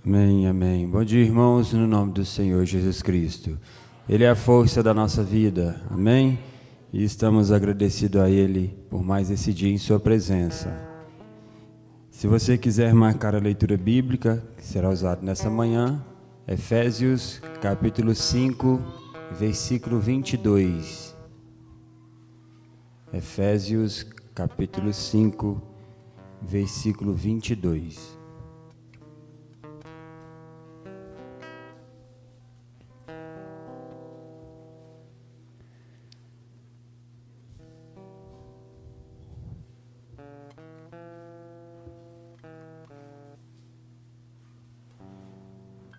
Amém, amém. Bom dia, irmãos, no nome do Senhor Jesus Cristo. Ele é a força da nossa vida, amém? E estamos agradecidos a Ele por mais esse dia em sua presença. Se você quiser marcar a leitura bíblica, que será usada nessa manhã, Efésios capítulo 5, versículo 22. Efésios capítulo 5, versículo 22.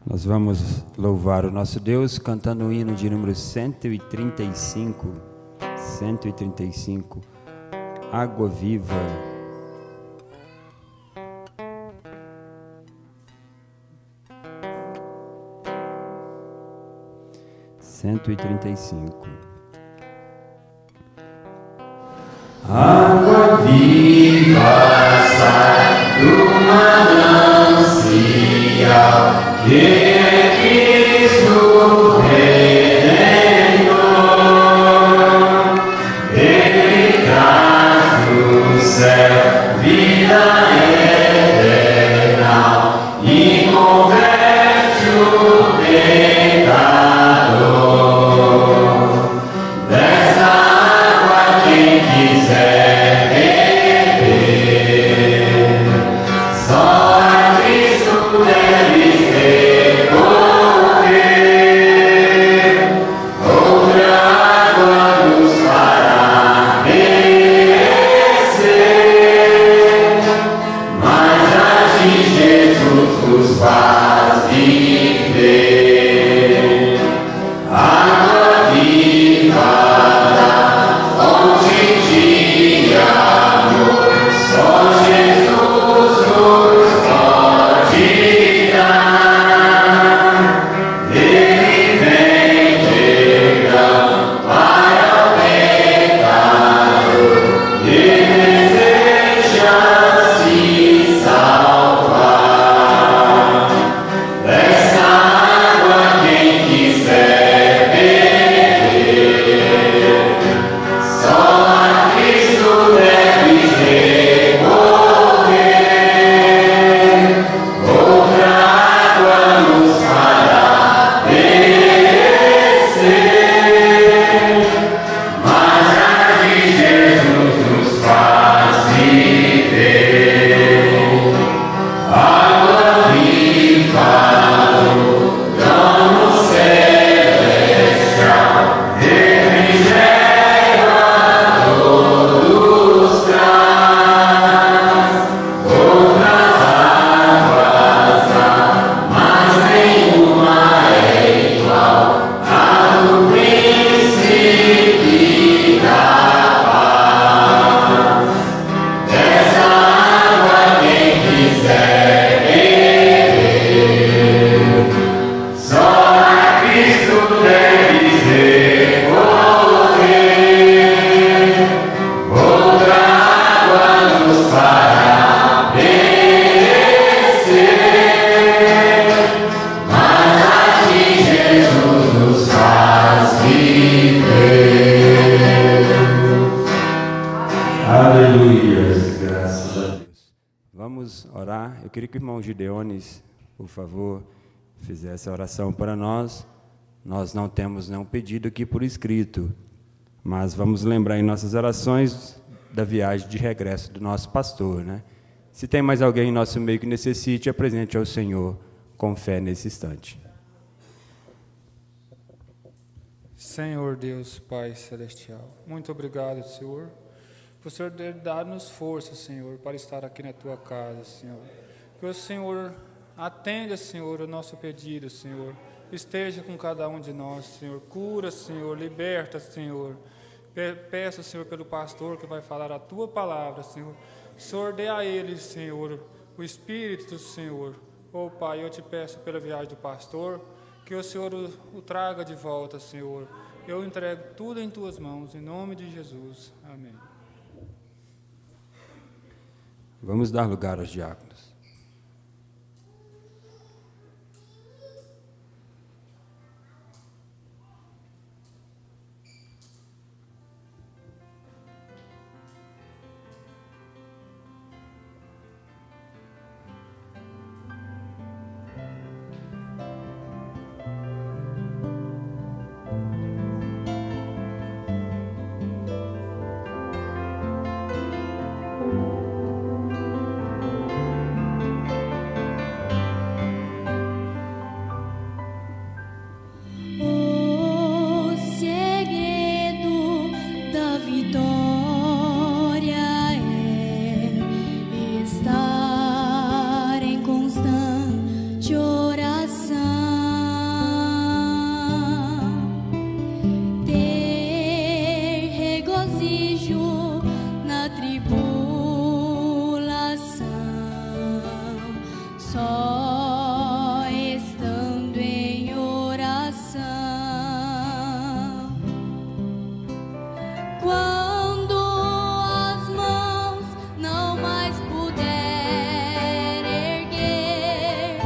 Nós vamos louvar o nosso Deus cantando o hino de número 135, Água Viva. Água viva sai do manancial, que é Cristo Redentor. Ele traz do céu vida eterna e converte o pecador. Dessa água quem quiser beber, só a Cristo deve recorrer. Outra água nos fará perecer, mas a de Jesus nos faz viver. Água viva, fonte de amor, só Jesus nos pode dar. Ele vem chegando para o pecado, que deseja se salvar. Dessa água quem quiser beber, só a Cristo deve recorrer. Outra água nos fará perecer, mas a de Jesus nos faz viver. Água viva do trono celestial, refrigério a todos traz. Outras águas há, mas nenhuma é igual à do Príncipe da paz. Dessa água quem quiser beber, só a Cristo deve recorrer. Outra água nos fará perecer, mas a de Jesus nos faz viver. Aleluia, graças a Deus. Vamos orar. Eu queria que o irmão Gideones, por favor, fizesse a oração para nós. Nós não temos nenhum pedido aqui por escrito, mas vamos lembrar em nossas orações da viagem de regresso do nosso pastor, né? Se tem mais alguém em nosso meio que necessite, apresente ao Senhor com fé nesse instante. Senhor Deus, Pai Celestial, muito obrigado, Senhor, por Senhor ter dado-nos força, Senhor, para estar aqui na Tua casa, Senhor. Que o Senhor atenda, Senhor, o nosso pedido, Senhor. Esteja com cada um de nós, Senhor. Cura, Senhor, liberta, Senhor. Peço, Senhor, pelo pastor que vai falar a Tua palavra, Senhor. Senhor, dê a ele, Senhor, o Espírito do Senhor. Oh, Pai, eu te peço pela viagem do pastor, que o Senhor o traga de volta, Senhor. Eu entrego tudo em Tuas mãos, em nome de Jesus. Amém. Vamos dar lugar aos diáconos. Só estando em oração, quando as mãos não mais puder erguer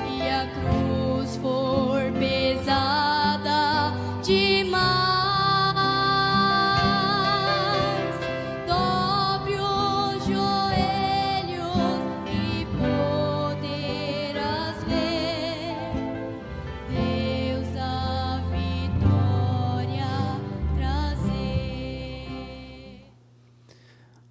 e a cruz for pesada demais, dobre os joelhos e poderás ver Deus a vitória trazer.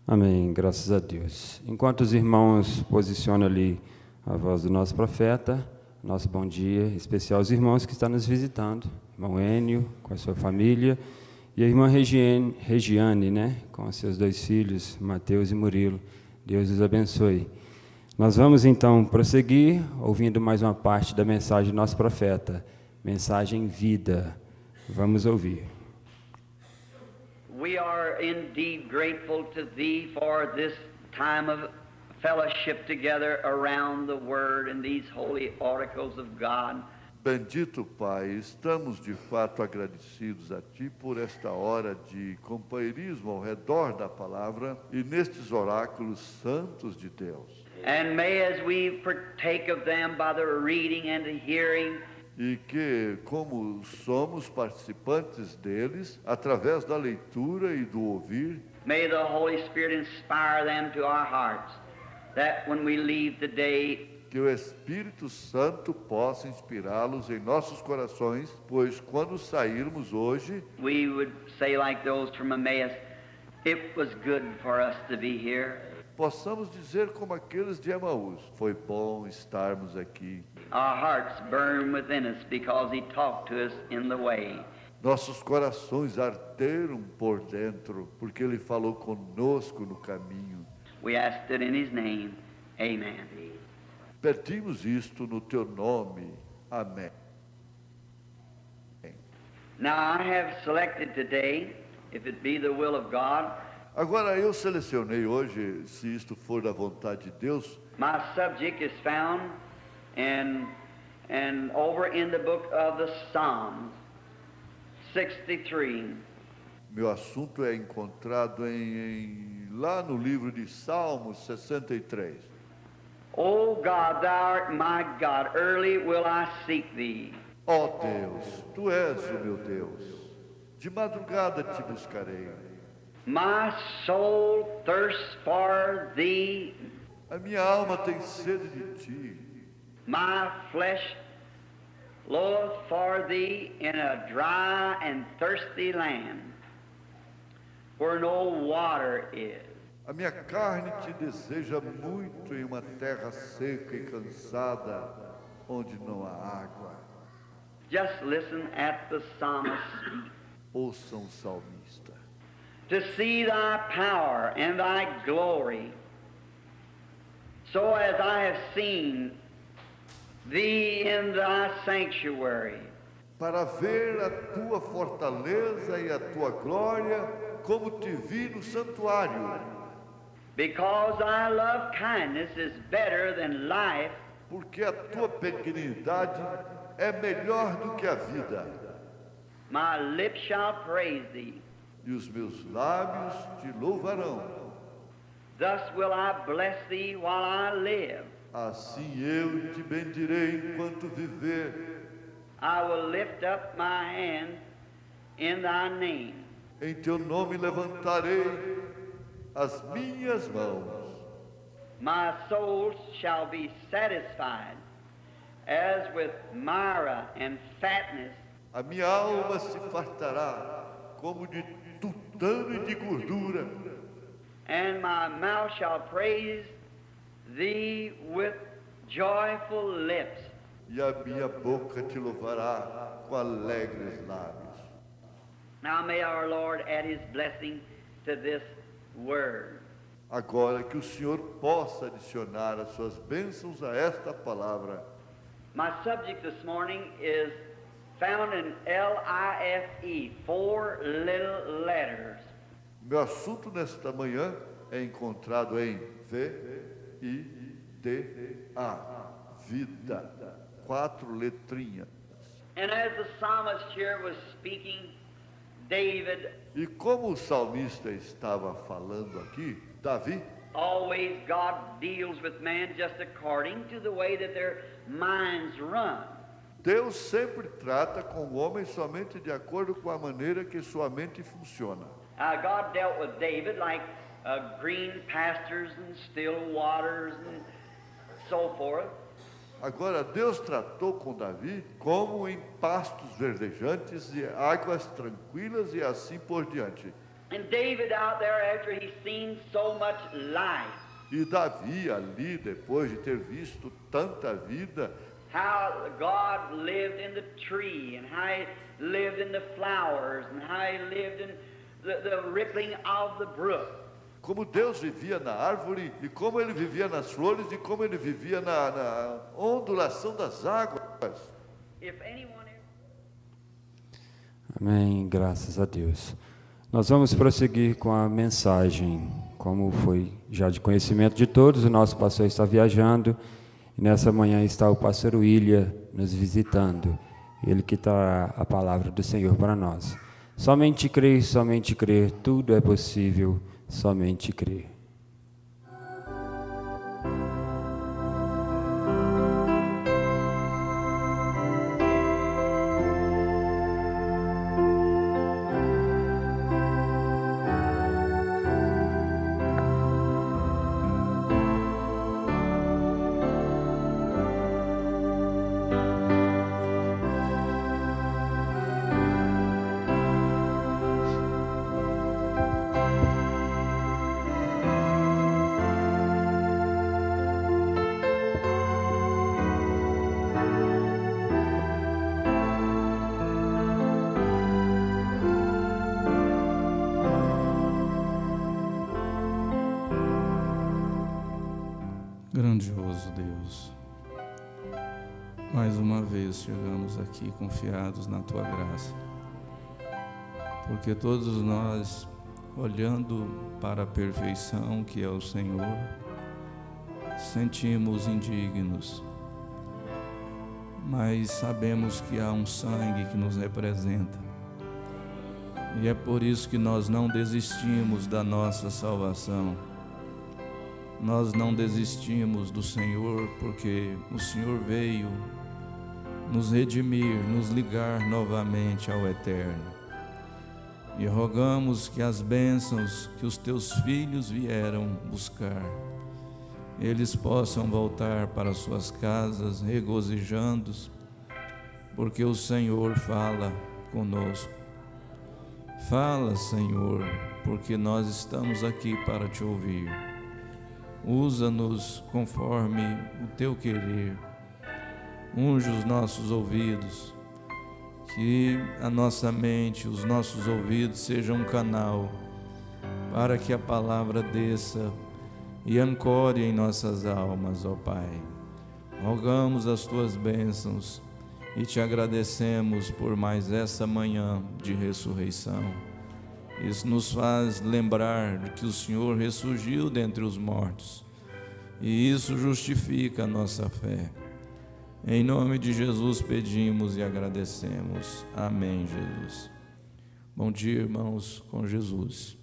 Amém, graças a Deus. Enquanto os irmãos posicionam ali a voz do nosso profeta, nosso bom dia especial aos irmãos que estão nos visitando, irmão Enio com a sua família e a irmã Regiane, né, com seus 2 filhos, Mateus e Murilo. Deus os abençoe. Nós vamos então prosseguir ouvindo mais uma parte da mensagem do nosso profeta, mensagem vida. Vamos ouvir. We are indeed grateful to Thee for this time of fellowship together around the Word and these holy oracles of God. Bendito Pai, estamos de fato agradecidos a Ti por esta hora de companheirismo ao redor da palavra e nestes oráculos santos de Deus. And may as we partake of them by the reading and the hearing, E que, como somos participantes deles, através da leitura e do ouvir, may the Holy Spirit inspire them to our hearts, that when we leave today, que o Espírito Santo possa inspirá-los em nossos corações, pois quando sairmos hoje, we would say like those from Emmaus, it was good for us to be here. possamos dizer como aqueles de Emaús: foi bom estarmos aqui. Our hearts burn within us because He talked to us in the way. Nossos corações arderam por dentro, porque Ele falou conosco no caminho. We asked it in His name. Amen. Pedimos isto no Teu nome. Amém. Now I have selected today, if it be the will of God, Agora eu selecionei hoje, se isto for da vontade de Deus, my subject is found in over in the book of the Psalms, 63. meu assunto é encontrado lá no livro de Salmos 63. O God, thou art my God, early will I seek thee. Ó Deus, Tu és o meu Deus, de madrugada te buscarei. My soul thirsts for thee, A minha alma tem sede de Ti, my flesh loweth for thee in a dry and thirsty land, where no water is. a minha carne te deseja muito em uma terra seca e cansada, onde não há água. Just listen at the psalmist speak. Ouçam o salmista. To see thy power and thy glory, so as I have seen thee in thy sanctuary. Para ver a Tua fortaleza e a Tua glória, como te vi no santuário. Because thy love kindness is better than life, Porque a Tua benignidade é melhor do que a vida. my lips shall praise thee. E os meus lábios te louvarão. Thus will I bless thee while I live. Assim eu te bendirei enquanto viver. I will lift up my hand in thy name. Em Teu nome levantarei as minhas mãos. My soul shall be satisfied as with myrrh and fatness, A minha alma se fartará como de tutano e de gordura. and my mouth shall praise thee with joyful lips. E a minha boca te louvará com alegres lábios. Now may our Lord add His blessing to this word. Agora que o Senhor possa adicionar as suas bênçãos a esta palavra. My subject this morning is found in LIFE, 4 little letters. Meu assunto nesta manhã é encontrado em VIDA, vida. 4 letrinhas. And as the psalmist here was speaking, David, E como o salmista estava falando aqui, Davi, always God deals with man just according to the way that their minds run. Deus sempre trata com o homem somente de acordo com a maneira que sua mente funciona. God dealt with David like green pastures and still waters and so forth. Agora, Deus tratou com Davi como em pastos verdejantes e águas tranquilas e assim por diante. And David out there, after he's seen so much life, E Davi ali, depois de ter visto tanta vida, how God lived in the tree, and how he lived in the flowers, and how he lived in the rippling of the brook. como Deus vivia na árvore, e como ele vivia nas flores, e como ele vivia na ondulação das águas. If anyone Amém, graças a Deus. Nós vamos prosseguir com a mensagem. Como foi já de conhecimento de todos, o nosso pastor está viajando, e nessa manhã está o pastor William nos visitando, ele que trará a palavra do Senhor para nós. Somente crer, tudo é possível, somente crer. Grandioso Deus, mais uma vez chegamos aqui confiados na Tua graça, porque todos nós, olhando para a perfeição que é o Senhor, sentimos indignos, mas sabemos que há um sangue que nos representa, e é por isso que nós não desistimos da nossa salvação. Nós não desistimos do Senhor, porque o Senhor veio nos redimir, nos ligar novamente ao Eterno. E rogamos que as bênçãos que os Teus filhos vieram buscar, eles possam voltar para suas casas regozijando-se, porque o Senhor fala conosco. Fala, Senhor, porque nós estamos aqui para Te ouvir. Usa-nos conforme o Teu querer. Unge os nossos ouvidos, que a nossa mente, os nossos ouvidos sejam um canal para que a palavra desça e ancore em nossas almas, ó Pai. Rogamos as Tuas bênçãos e Te agradecemos por mais essa manhã de ressurreição. Isso nos faz lembrar de que o Senhor ressurgiu dentre os mortos, e isso justifica a nossa fé. Em nome de Jesus pedimos e agradecemos. Amém, Jesus. Bom dia, irmãos, com Jesus.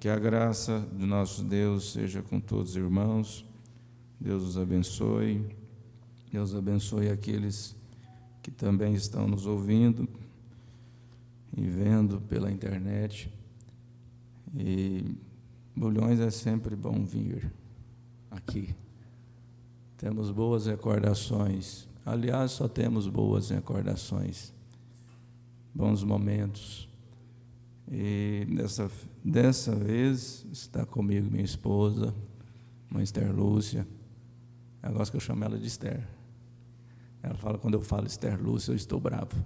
Que a graça do nosso Deus seja com todos os irmãos. Deus os abençoe. Deus abençoe aqueles que também estão nos ouvindo e vendo pela internet. E Bulhões é sempre bom vir aqui. Temos boas recordações. Aliás, só temos boas recordações, bons momentos. E dessa vez está comigo minha esposa, mãe Esther Lúcia. Eu gosto que eu chamo ela de Esther. Ela fala, quando eu falo Esther Lúcia, eu estou bravo.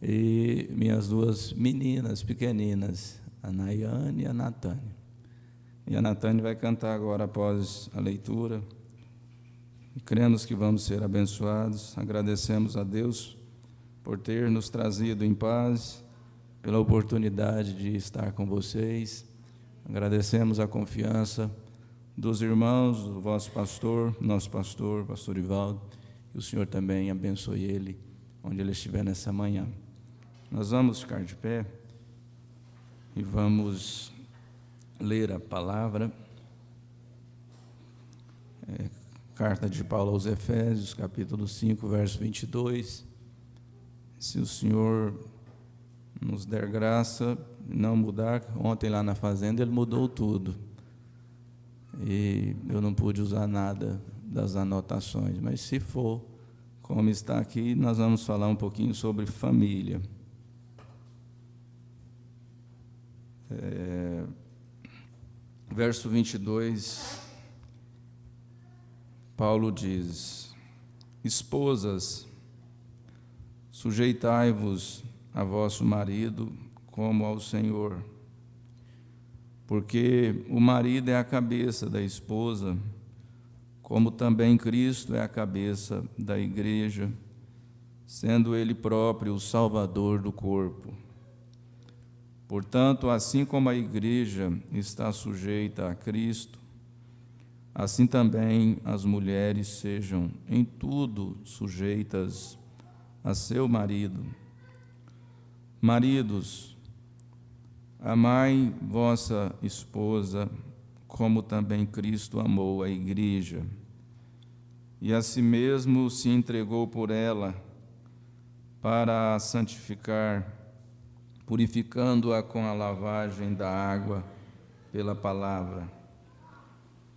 E minhas duas meninas pequeninas, a Nayane e a Natânia. E a Natânia vai cantar agora após a leitura. E cremos que vamos ser abençoados. Agradecemos a Deus por ter nos trazido em paz, pela oportunidade de estar com vocês. Agradecemos a confiança dos irmãos, do vosso pastor, nosso pastor Ivaldo, que o Senhor também abençoe ele, onde ele estiver nessa manhã. Nós vamos ficar de pé e vamos ler a palavra. Carta de Paulo aos Efésios, capítulo 5, verso 22. Se o Senhor nos der graça, não mudar, ontem lá na fazenda ele mudou tudo. E eu não pude usar nada das anotações, mas se for, como está aqui, nós vamos falar um pouquinho sobre família. Verso 22, Paulo diz: esposas, sujeitai-vos a vosso marido como ao Senhor, porque o marido é a cabeça da esposa, como também Cristo é a cabeça da igreja, sendo ele próprio o Salvador do corpo. Portanto, assim como a igreja está sujeita a Cristo, assim também as mulheres sejam em tudo sujeitas a seu marido. Maridos, amai vossa esposa, como também Cristo amou a igreja, e a si mesmo se entregou por ela, para a santificar, purificando-a com a lavagem da água pela palavra,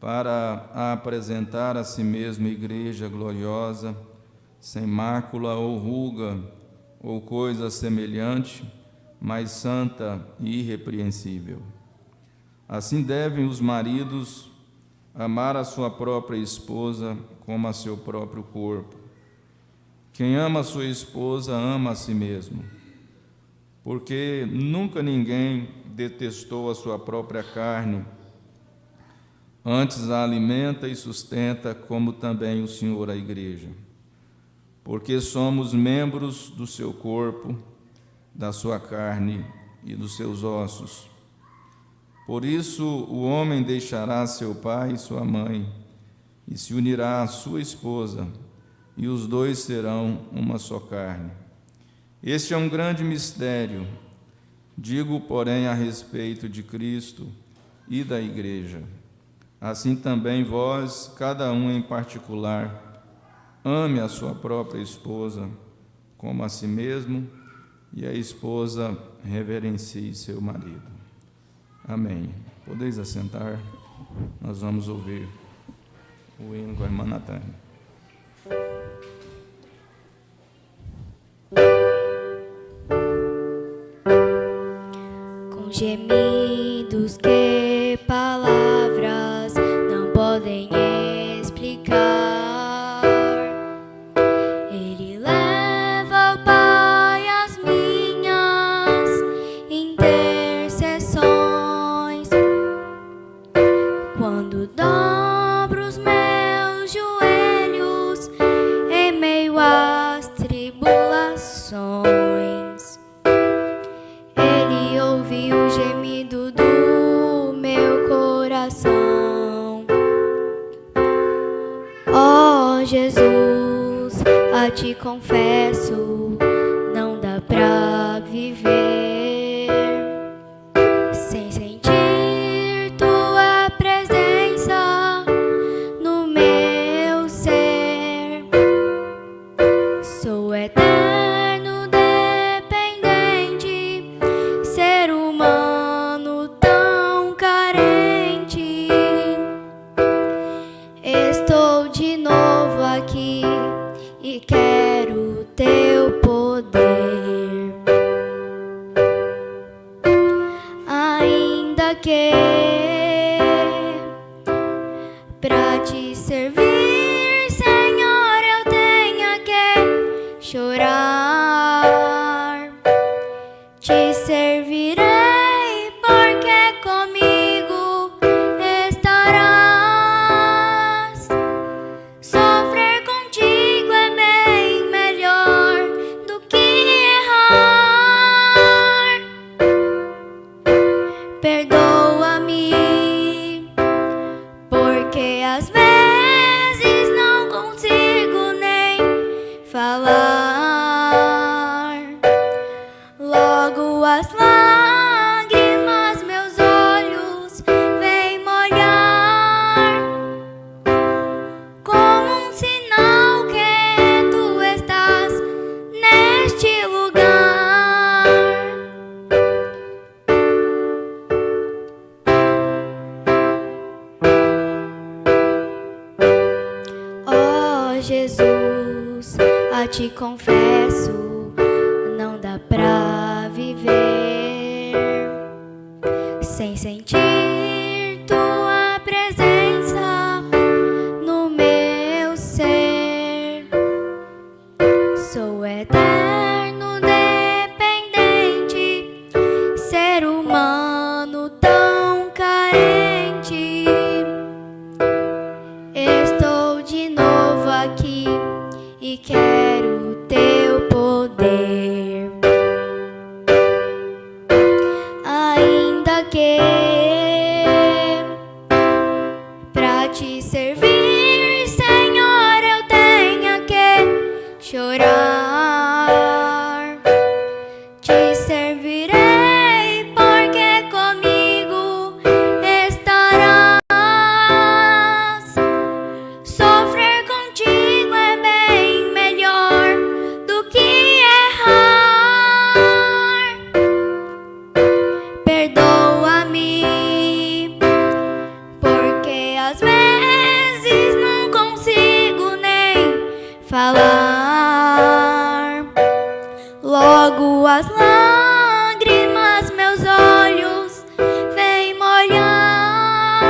para a apresentar a si mesma igreja gloriosa, sem mácula ou ruga, ou coisa semelhante, mas santa e irrepreensível. Assim devem os maridos amar a sua própria esposa como a seu próprio corpo. Quem ama a sua esposa ama a si mesmo, porque nunca ninguém detestou a sua própria carne, antes a alimenta e sustenta, como também o Senhor a igreja, porque somos membros do seu corpo, da sua carne e dos seus ossos. Por isso o homem deixará seu pai e sua mãe, e se unirá à sua esposa, e os dois serão uma só carne. Este é um grande mistério. Digo, porém, a respeito de Cristo e da igreja. Assim também vós, cada um em particular, ame a sua própria esposa como a si mesmo, e a esposa reverencie seu marido. Amém. Podeis assentar, nós vamos ouvir o hino com a irmã Natânia. Com gemidos que palavras não podem explicar, Ele leva ao Pai as minhas intercessões. Quando dobro os meus joelhos em meio às tribulações, Ele ouve o gemido do meu coração. Ó Jesus, a ti confesso, não dá pra viver sem sentir tua presença no meu ser. Sou eterno dependente, ser humano tão carente. Estou de novo aqui e quero teu poder. Ainda que pra te servir, Senhor, eu tenha que chorar, te servirei, porque comigo estarás. Sofrer contigo é bem melhor do que errar. Perdoa-me por porque às vezes não consigo nem falar. Logo as lágrimas meus olhos vêm molhar, como um sinal que tu estás neste lugar. Oh Jesus, a ti confesso, não dá pra viver sem sentir tua presença no meu ser. Sou eterno dependente, ser humano tão carente. Estou de novo aqui e quero o teu poder. Ainda que pra te servir, Senhor, eu tenha que chorar, te servirei porque comigo estarás. Sofrer contigo é bem melhor do que errar. Perdoa-me, porque às vezes não consigo nem falar. Logo as lágrimas meus olhos vêm molhar,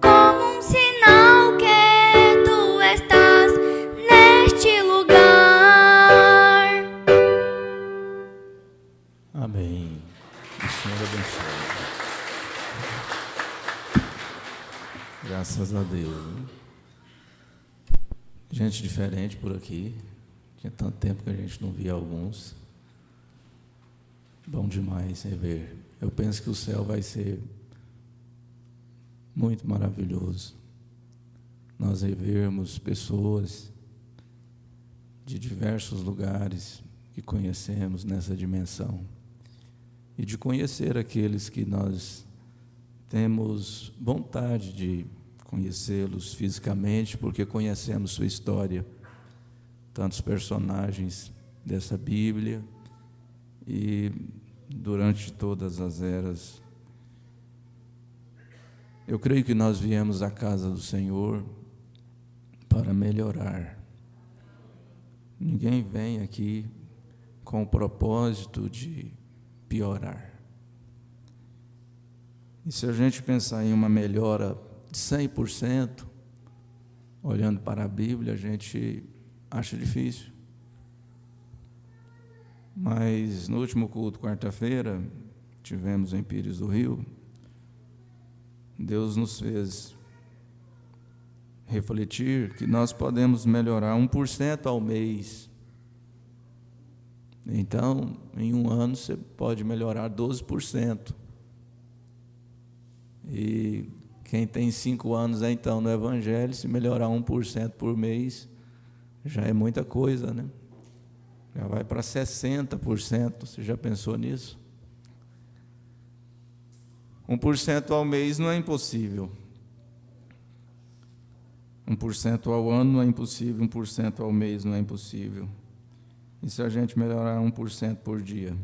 como um sinal que tu estás neste lugar. Amém. O Senhor abençoe. Graças a Deus. Né? Gente diferente por aqui. Tinha tanto tempo que a gente não via alguns. Bom demais rever. Eu penso que o céu vai ser muito maravilhoso. Nós revermos pessoas de diversos lugares que conhecemos nessa dimensão. E de conhecer aqueles que nós temos vontade de conhecê-los fisicamente, porque conhecemos sua história, tantos personagens dessa Bíblia, e durante todas as eras. Eu creio que nós viemos à casa do Senhor para melhorar. Ninguém vem aqui com o propósito de piorar. E se a gente pensar em uma melhora de 100%, olhando para a Bíblia, a gente acha difícil. Mas no último culto, quarta-feira, tivemos em Pires do Rio, Deus nos fez refletir que nós podemos melhorar 1% ao mês. Então, em um ano, você pode melhorar 12%. E quem tem 5 anos, então, no Evangelho, se melhorar 1% por mês, já é muita coisa, né? Já vai para 60%. Você já pensou nisso? 1% ao mês não é impossível. 1% ao ano não é impossível, 1% ao mês não é impossível. E se a gente melhorar 1% por dia?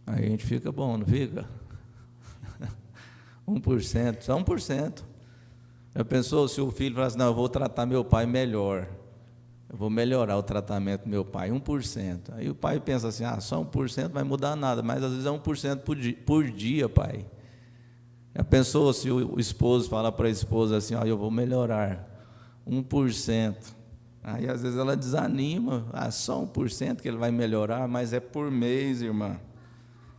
Aí a gente fica bom, não fica? 1%, só 1%. Já pensou se o filho falasse, não, eu vou tratar meu pai melhor. Eu vou melhorar o tratamento do meu pai, 1%. Aí o pai pensa assim, só 1% não vai mudar nada, mas às vezes é 1% por dia, pai. Já pensou se o esposo fala para a esposa assim, eu vou melhorar 1%. Aí às vezes ela desanima, só 1% que ele vai melhorar, mas é por mês, irmã.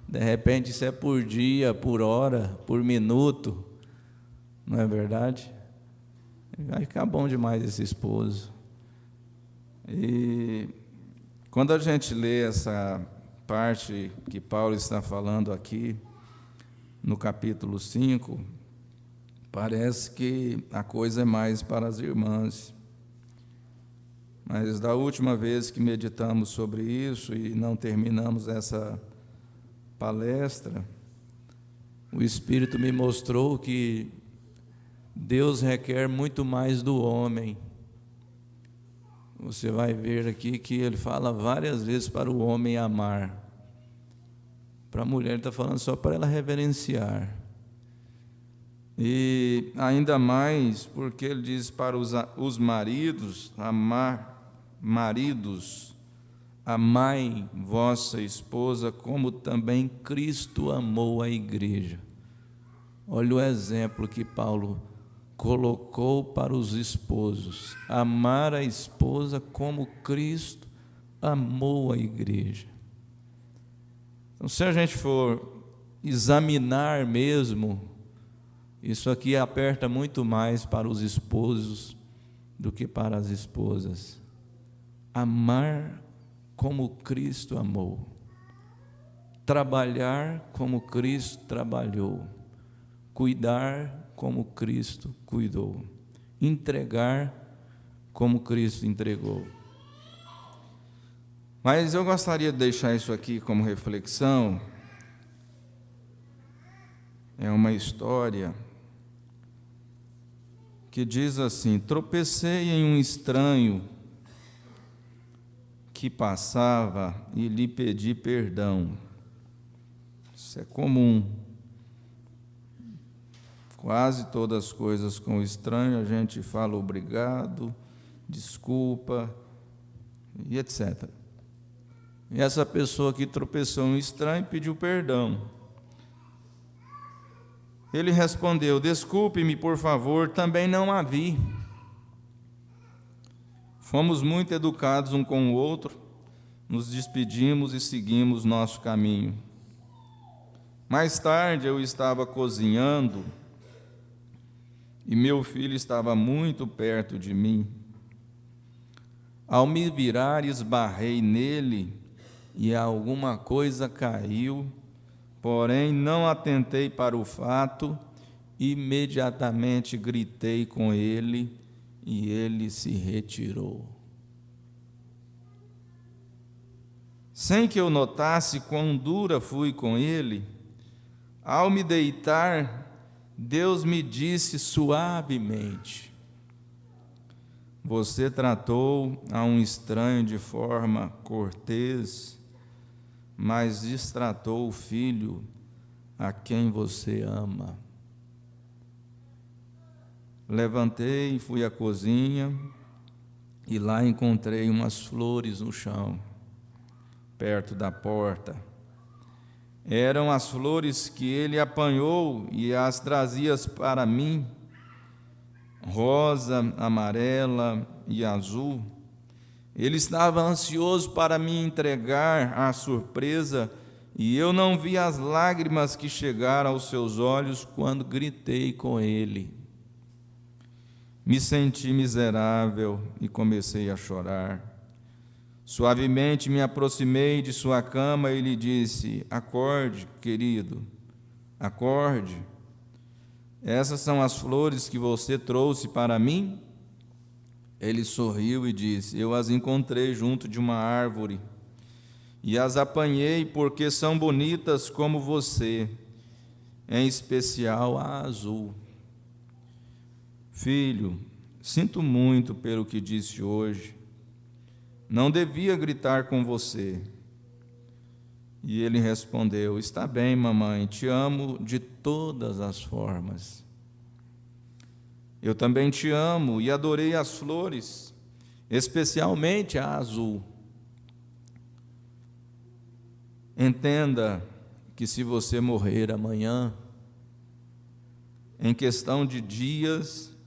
De repente isso é por dia, por hora, por minuto. Não é verdade? Vai ficar bom demais esse esposo. E quando a gente lê essa parte que Paulo está falando aqui, no capítulo 5, parece que a coisa é mais para as irmãs. Mas da última vez que meditamos sobre isso e não terminamos essa palestra, o Espírito me mostrou que Deus requer muito mais do homem. Você vai ver aqui que ele fala várias vezes para o homem amar. Para a mulher ele está falando só para ela reverenciar. E ainda mais porque ele diz para os maridos, maridos, amai vossa esposa como também Cristo amou a igreja. Olha o exemplo que Paulo colocou para os esposos: amar a esposa como Cristo amou a igreja. Então, se a gente for examinar mesmo, isso aqui aperta muito mais para os esposos do que para as esposas. Amar como Cristo amou, trabalhar como Cristo trabalhou, cuidar como Cristo cuidou, entregar como Cristo entregou. Mas eu gostaria de deixar isso aqui como reflexão. É uma história que diz assim: tropecei em um estranho que passava e lhe pedi perdão. Isso é comum. Quase todas as coisas com o estranho a gente fala obrigado, desculpa e etc. E essa pessoa que tropeçou em um estranho pediu perdão. Ele respondeu: desculpe-me, por favor, também não a vi. Fomos muito educados um com o outro, nos despedimos e seguimos nosso caminho. Mais tarde eu estava cozinhando e meu filho estava muito perto de mim. Ao me virar, esbarrei nele e alguma coisa caiu, porém não atentei para o fato, imediatamente gritei com ele e ele se retirou. Sem que eu notasse quão dura fui com ele, ao me deitar, Deus me disse suavemente: você tratou a um estranho de forma cortês, mas destratou o filho a quem você ama. Levantei e fui à cozinha e lá encontrei umas flores no chão, perto da porta. Eram as flores que ele apanhou e as trazia para mim, rosa, amarela e azul. Ele estava ansioso para me entregar a surpresa e eu não vi as lágrimas que chegaram aos seus olhos quando gritei com ele. Me senti miserável e comecei a chorar. Suavemente me aproximei de sua cama e lhe disse: acorde, querido, acorde. Essas são as flores que você trouxe para mim? Ele sorriu e disse: eu as encontrei junto de uma árvore e as apanhei porque são bonitas como você, em especial a azul. Filho, sinto muito pelo que disse hoje. Não devia gritar com você. E ele respondeu: está bem, mamãe, te amo de todas as formas. Eu também te amo e adorei as flores, especialmente a azul. Entenda que se você morrer amanhã, em questão de dias,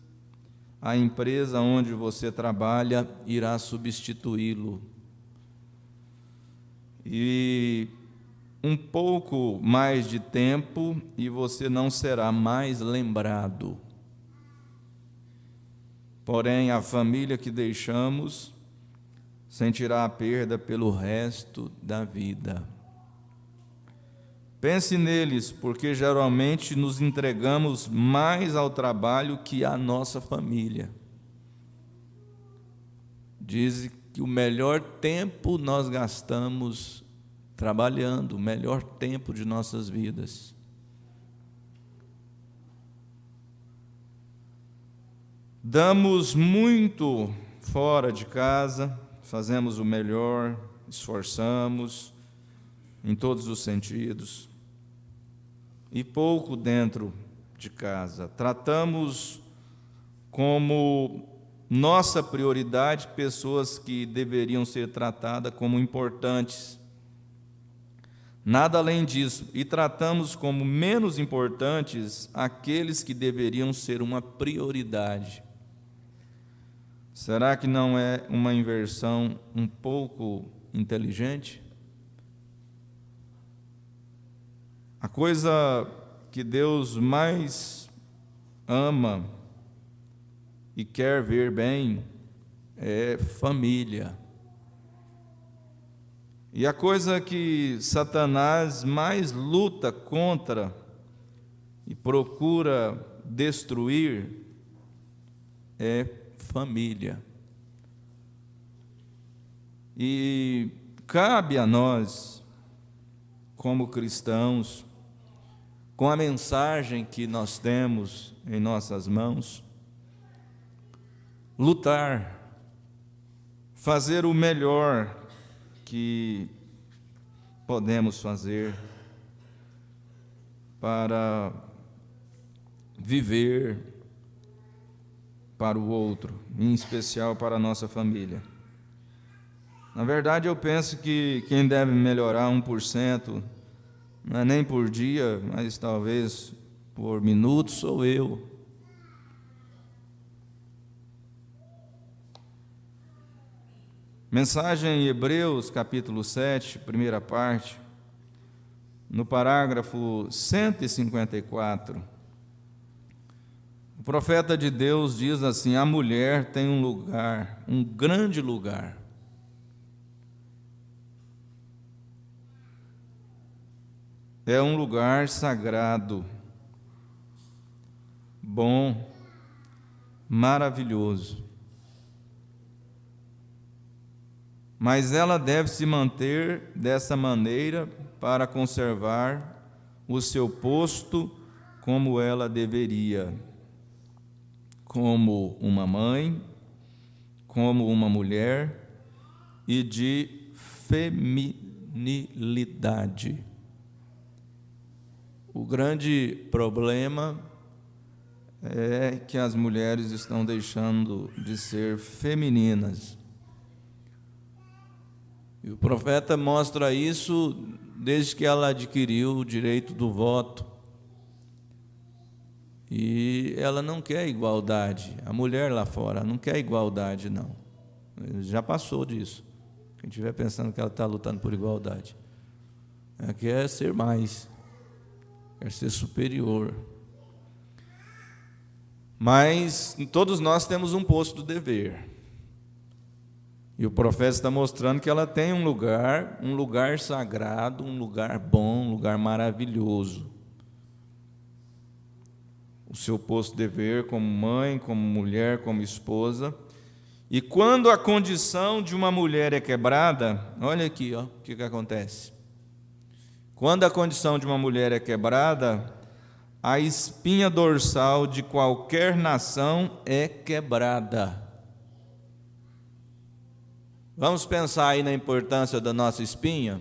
a empresa onde você trabalha irá substituí-lo. E um pouco mais de tempo e você não será mais lembrado. Porém, a família que deixamos sentirá a perda pelo resto da vida. Pense neles, porque geralmente nos entregamos mais ao trabalho que à nossa família. Diz que o melhor tempo nós gastamos trabalhando, o melhor tempo de nossas vidas. Damos muito fora de casa, fazemos o melhor, esforçamos em todos os sentidos, e pouco dentro de casa. Tratamos como nossa prioridade pessoas que deveriam ser tratadas como importantes. Nada além disso, e tratamos como menos importantes aqueles que deveriam ser uma prioridade. Será que não é uma inversão um pouco inteligente? A coisa que Deus mais ama e quer ver bem é família. E a coisa que Satanás mais luta contra e procura destruir é família. E cabe a nós, como cristãos, com a mensagem que nós temos em nossas mãos, lutar, fazer o melhor que podemos fazer para viver para o outro, em especial para a nossa família. Na verdade, eu penso que quem deve melhorar 1%, não é nem por dia, mas talvez por minuto, sou eu. Mensagem em Hebreus, capítulo 7, primeira parte, no parágrafo 154, o profeta de Deus diz assim: a mulher tem um lugar, um grande lugar. É um lugar sagrado, bom, maravilhoso. Mas ela deve se manter dessa maneira para conservar o seu posto como ela deveria, como uma mãe, como uma mulher e de feminilidade. O grande problema é que as mulheres estão deixando de ser femininas. E o profeta mostra isso desde que ela adquiriu o direito do voto. E ela não quer igualdade. A mulher lá fora não quer igualdade, não. Já passou disso. Quem estiver pensando que ela está lutando por igualdade, ela quer ser mais, quer ser superior. Mas todos nós temos um posto de dever. E o profeta está mostrando que ela tem um lugar sagrado, um lugar bom, um lugar maravilhoso. O seu posto de dever como mãe, como mulher, como esposa. E quando a condição de uma mulher é quebrada, olha aqui, ó, o que acontece. Quando a condição de uma mulher é quebrada, a espinha dorsal de qualquer nação é quebrada. Vamos pensar aí na importância da nossa espinha,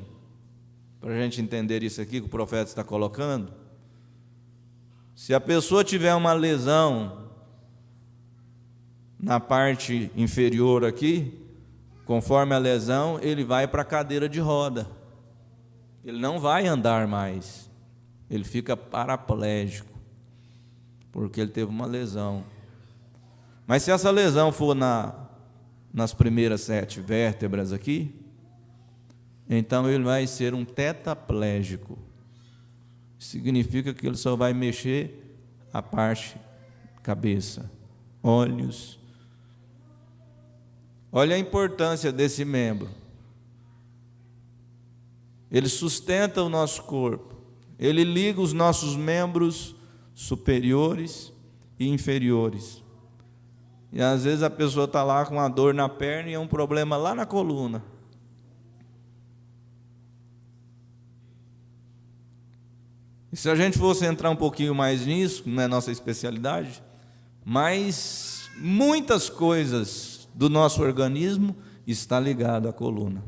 para a gente entender isso aqui que o profeta está colocando. Se a pessoa tiver uma lesão na parte inferior aqui, conforme a lesão, ele vai para a cadeira de roda. Ele não vai andar mais. Ele fica paraplégico, porque ele teve uma lesão. Mas se essa lesão for nas primeiras 7 vértebras aqui, então ele vai ser um tetraplégico. Significa que ele só vai mexer a parte cabeça, olhos. Olha a importância desse membro. Ele sustenta o nosso corpo, Ele liga os nossos membros superiores e inferiores. E às vezes a pessoa está lá com uma dor na perna e é um problema lá na coluna. E se a gente fosse entrar um pouquinho mais nisso, não é nossa especialidade, mas muitas coisas do nosso organismo está ligado à coluna.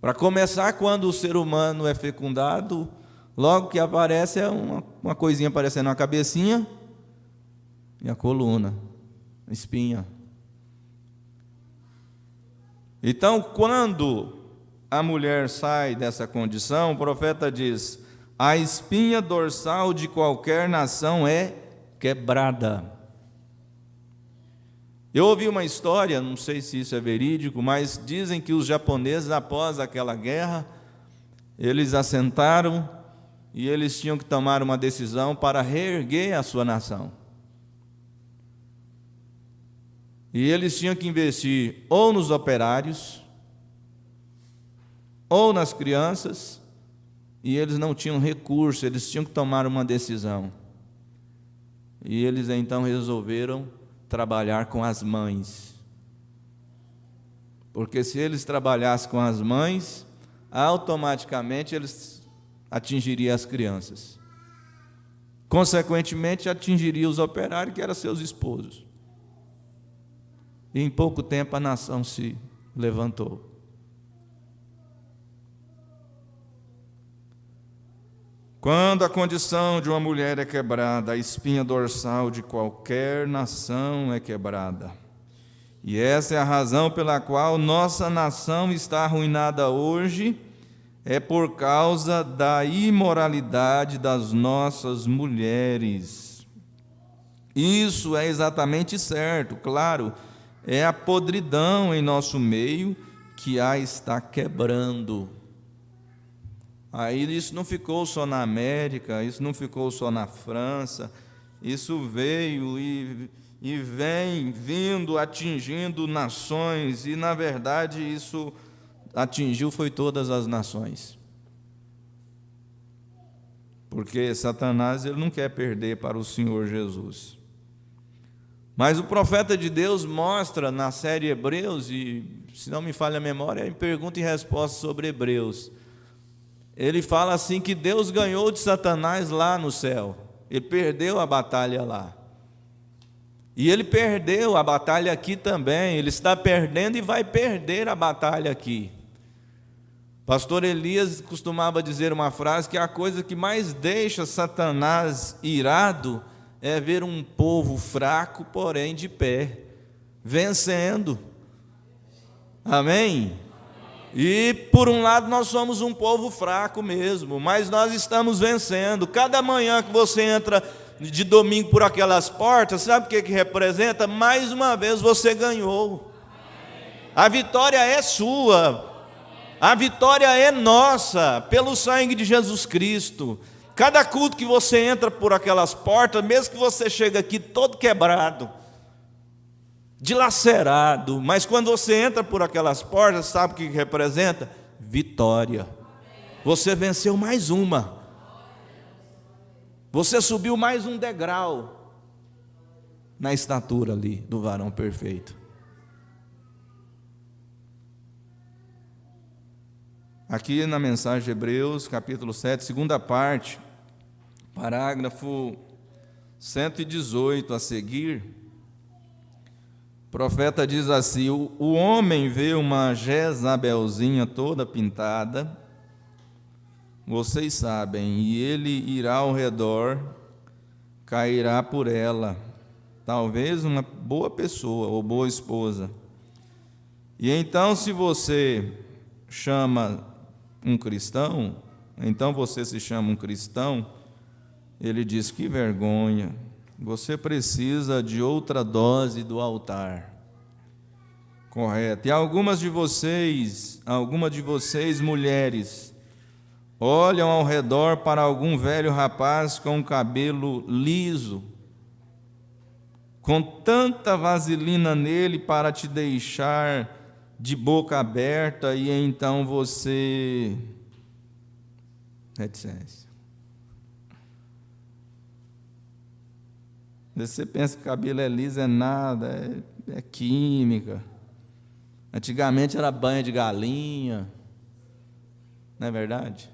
Para começar, quando o ser humano é fecundado, logo que aparece é uma coisinha aparecendo na cabecinha e a coluna, a espinha. Então, quando a mulher sai dessa condição, o profeta diz: a espinha dorsal de qualquer nação é quebrada. Eu ouvi uma história, não sei se isso é verídico, mas dizem que os japoneses, após aquela guerra, eles assentaram e eles tinham que tomar uma decisão para reerguer a sua nação. E eles tinham que investir ou nos operários, ou nas crianças, e eles não tinham recurso, eles tinham que tomar uma decisão. E eles então resolveram trabalhar com as mães. Porque se eles trabalhassem com as mães, automaticamente eles atingiriam as crianças. Consequentemente, atingiriam os operários, que eram seus esposos. E em pouco tempo a nação se levantou. Quando a condição de uma mulher é quebrada, a espinha dorsal de qualquer nação é quebrada. E essa é a razão pela qual nossa nação está arruinada hoje, é por causa da imoralidade das nossas mulheres. Isso é exatamente certo, claro, é a podridão em nosso meio que a está quebrando. Aí isso não ficou só na América, isso não ficou só na França, isso veio e vem vindo, atingindo nações, e na verdade isso atingiu foi todas as nações. Porque Satanás ele não quer perder para o Senhor Jesus. Mas o profeta de Deus mostra na série Hebreus, e se não me falha a memória, é pergunta e resposta sobre Hebreus. Ele fala assim que Deus ganhou de Satanás lá no céu. Ele perdeu a batalha lá. E ele perdeu a batalha aqui também. Ele está perdendo e vai perder a batalha aqui. Pastor Elias costumava dizer uma frase que a coisa que mais deixa Satanás irado é ver um povo fraco, porém de pé, vencendo. Amém? E por um lado nós somos um povo fraco mesmo, mas nós estamos vencendo. Cada manhã que você entra de domingo por aquelas portas, sabe o que representa? Mais uma vez você ganhou. A vitória é sua, a vitória é nossa, pelo sangue de Jesus Cristo. Cada culto que você entra por aquelas portas, mesmo que você chega aqui todo quebrado, dilacerado, mas quando você entra por aquelas portas, sabe o que representa? Vitória. Você venceu mais uma. Você subiu mais um degrau na estatura ali do varão perfeito. Aqui na mensagem de Hebreus, capítulo 7, segunda parte, parágrafo 118 a seguir, o profeta diz assim: o homem vê uma Jezabelzinha toda pintada, vocês sabem, e ele irá ao redor, cairá por ela, talvez uma boa pessoa ou boa esposa. E então, se você chama um cristão, então você se chama um cristão, ele diz: que vergonha, você precisa de outra dose do altar. Correto. E algumas de vocês mulheres, olham ao redor para algum velho rapaz com cabelo liso, com tanta vaselina nele para te deixar de boca aberta, e então você reticência. Você pensa que cabelo é liso, é nada, é química. Antigamente era banho de galinha, não é verdade?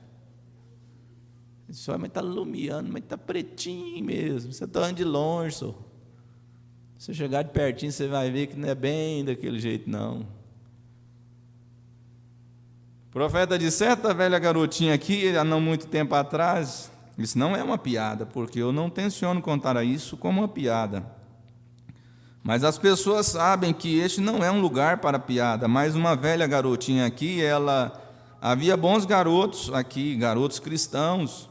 Isso mas está lumiando, mas está pretinho mesmo. Você está andando de longe, só. Se você chegar de pertinho, você vai ver que não é bem daquele jeito, não. O profeta disse, certa velha garotinha aqui, há não muito tempo atrás, isso não é uma piada, porque eu não tenciono contar isso como uma piada. Mas as pessoas sabem que este não é um lugar para piada, mas uma velha garotinha aqui, havia bons garotos aqui, garotos cristãos.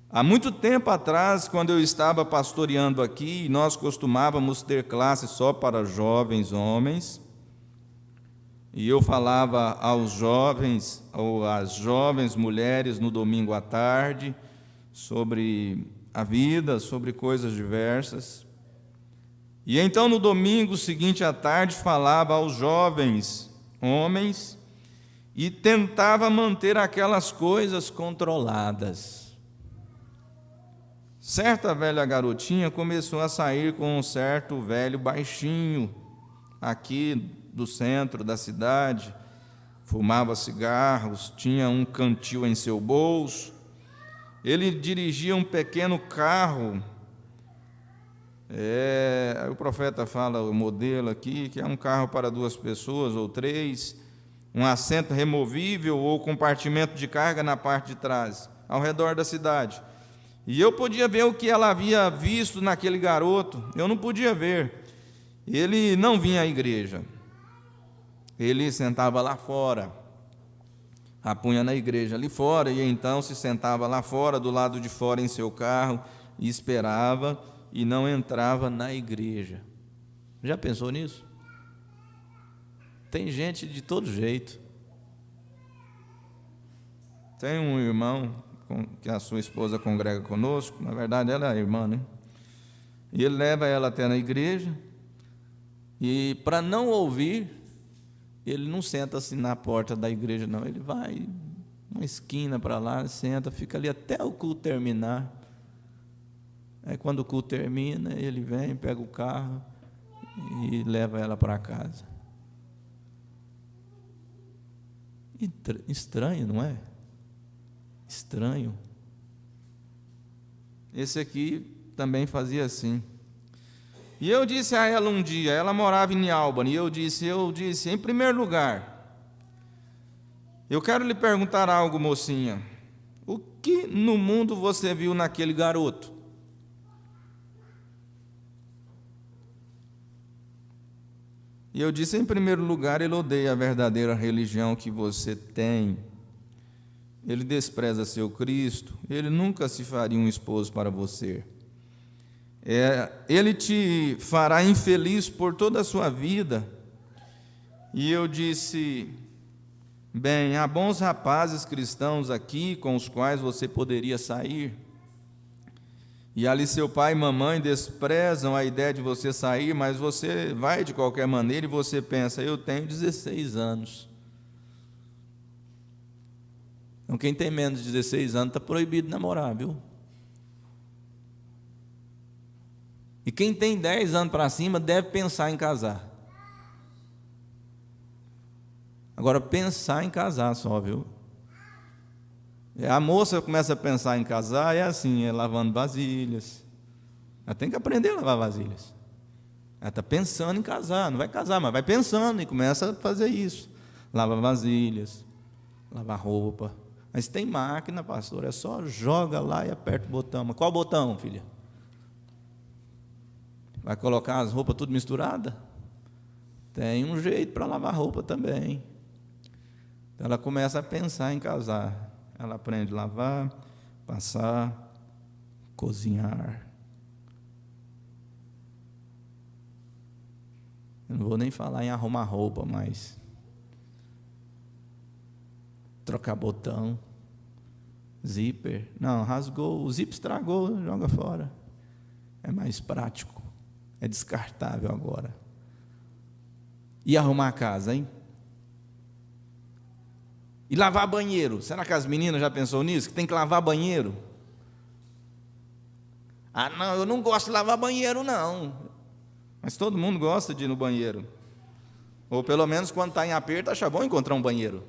Há muito tempo atrás, quando eu estava pastoreando aqui, nós costumávamos ter classe só para jovens homens, e eu falava aos jovens, ou às jovens mulheres no domingo à tarde, sobre a vida, sobre coisas diversas. E então no domingo seguinte à tarde falava aos jovens homens e tentava manter aquelas coisas controladas. Certa velha garotinha começou a sair com um certo velho baixinho aqui do centro da cidade, fumava cigarros, tinha um cantil em seu bolso, ele dirigia um pequeno carro. O profeta fala o modelo aqui, que é um carro para 2 pessoas ou 3, um assento removível ou compartimento de carga na parte de trás, ao redor da cidade. E eu podia ver o que ela havia visto naquele garoto, eu não podia ver. Ele não vinha à igreja, ele sentava lá fora, apunha na igreja ali fora, e então se sentava lá fora, do lado de fora em seu carro, e esperava, e não entrava na igreja. Já pensou nisso? Tem gente de todo jeito. Tem um irmão que a sua esposa congrega conosco, na verdade ela é a irmã, né? E ele leva ela até na igreja, e para não ouvir, ele não senta assim na porta da igreja, não. Ele vai uma esquina para lá, senta, fica ali até o culto terminar. Aí quando o culto termina, ele vem, pega o carro e leva ela para casa. Estranho, não é? Estranho. Esse aqui também fazia assim. E eu disse a ela um dia, ela morava em Albany, e eu disse, em primeiro lugar, eu quero lhe perguntar algo, mocinha. O que no mundo você viu naquele garoto? E eu disse, em primeiro lugar, ele odeia a verdadeira religião que você tem. Ele despreza seu Cristo, ele nunca se faria um esposo para você. Ele te fará infeliz por toda a sua vida. E eu disse, bem, há bons rapazes cristãos aqui com os quais você poderia sair. E ali seu pai e mamãe desprezam a ideia de você sair, mas você vai de qualquer maneira e você pensa, eu tenho 16 anos. Então quem tem menos de 16 anos está proibido de namorar, viu? E quem tem 10 anos para cima deve pensar em casar. Agora, pensar em casar só, viu? A moça começa a pensar em casar, é assim, é lavando vasilhas. Ela tem que aprender a lavar vasilhas. Ela está pensando em casar, não vai casar, mas vai pensando e começa a fazer isso. Lava vasilhas, lava roupa. Mas tem máquina, pastor, é só joga lá e aperta o botão. Mas qual botão, filha? Vai colocar as roupas tudo misturadas? Tem um jeito para lavar roupa também. Então ela começa a pensar em casar. Ela aprende a lavar, passar, cozinhar. Eu não vou nem falar em arrumar roupa, mas trocar botão, zíper. Não, rasgou, o zíper estragou, joga fora. É mais prático, é descartável agora. E arrumar a casa, hein? E lavar banheiro. Será que as meninas já pensou nisso? Que tem que lavar banheiro? Ah, não, eu não gosto de lavar banheiro, não. Mas todo mundo gosta de ir no banheiro. Ou pelo menos quando está em aperto, acha bom encontrar um banheiro.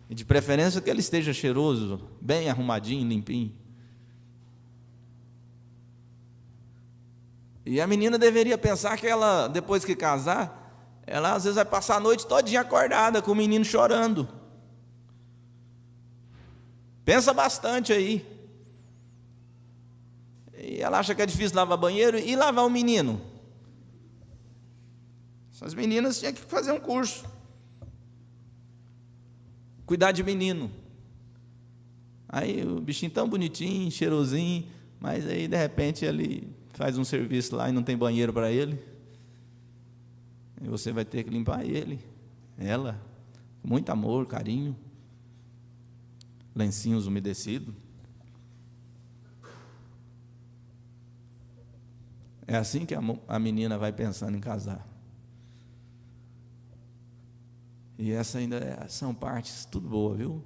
E de preferência que ele esteja cheiroso, bem arrumadinho, limpinho. E a menina deveria pensar que ela, depois que casar, ela às vezes vai passar a noite todinha acordada com o menino chorando. Pensa bastante aí. E ela acha que é difícil lavar banheiro e lavar o menino. Essas meninas tinham que fazer um curso. Cuidar de menino. Aí o bichinho tão bonitinho, cheirosinho, mas aí de repente ele faz um serviço lá e não tem banheiro para ele. E você vai ter que limpar ele, ela, com muito amor, carinho, lencinhos umedecidos. É assim que a menina vai pensando em casar. E essa ainda são partes tudo boa, viu?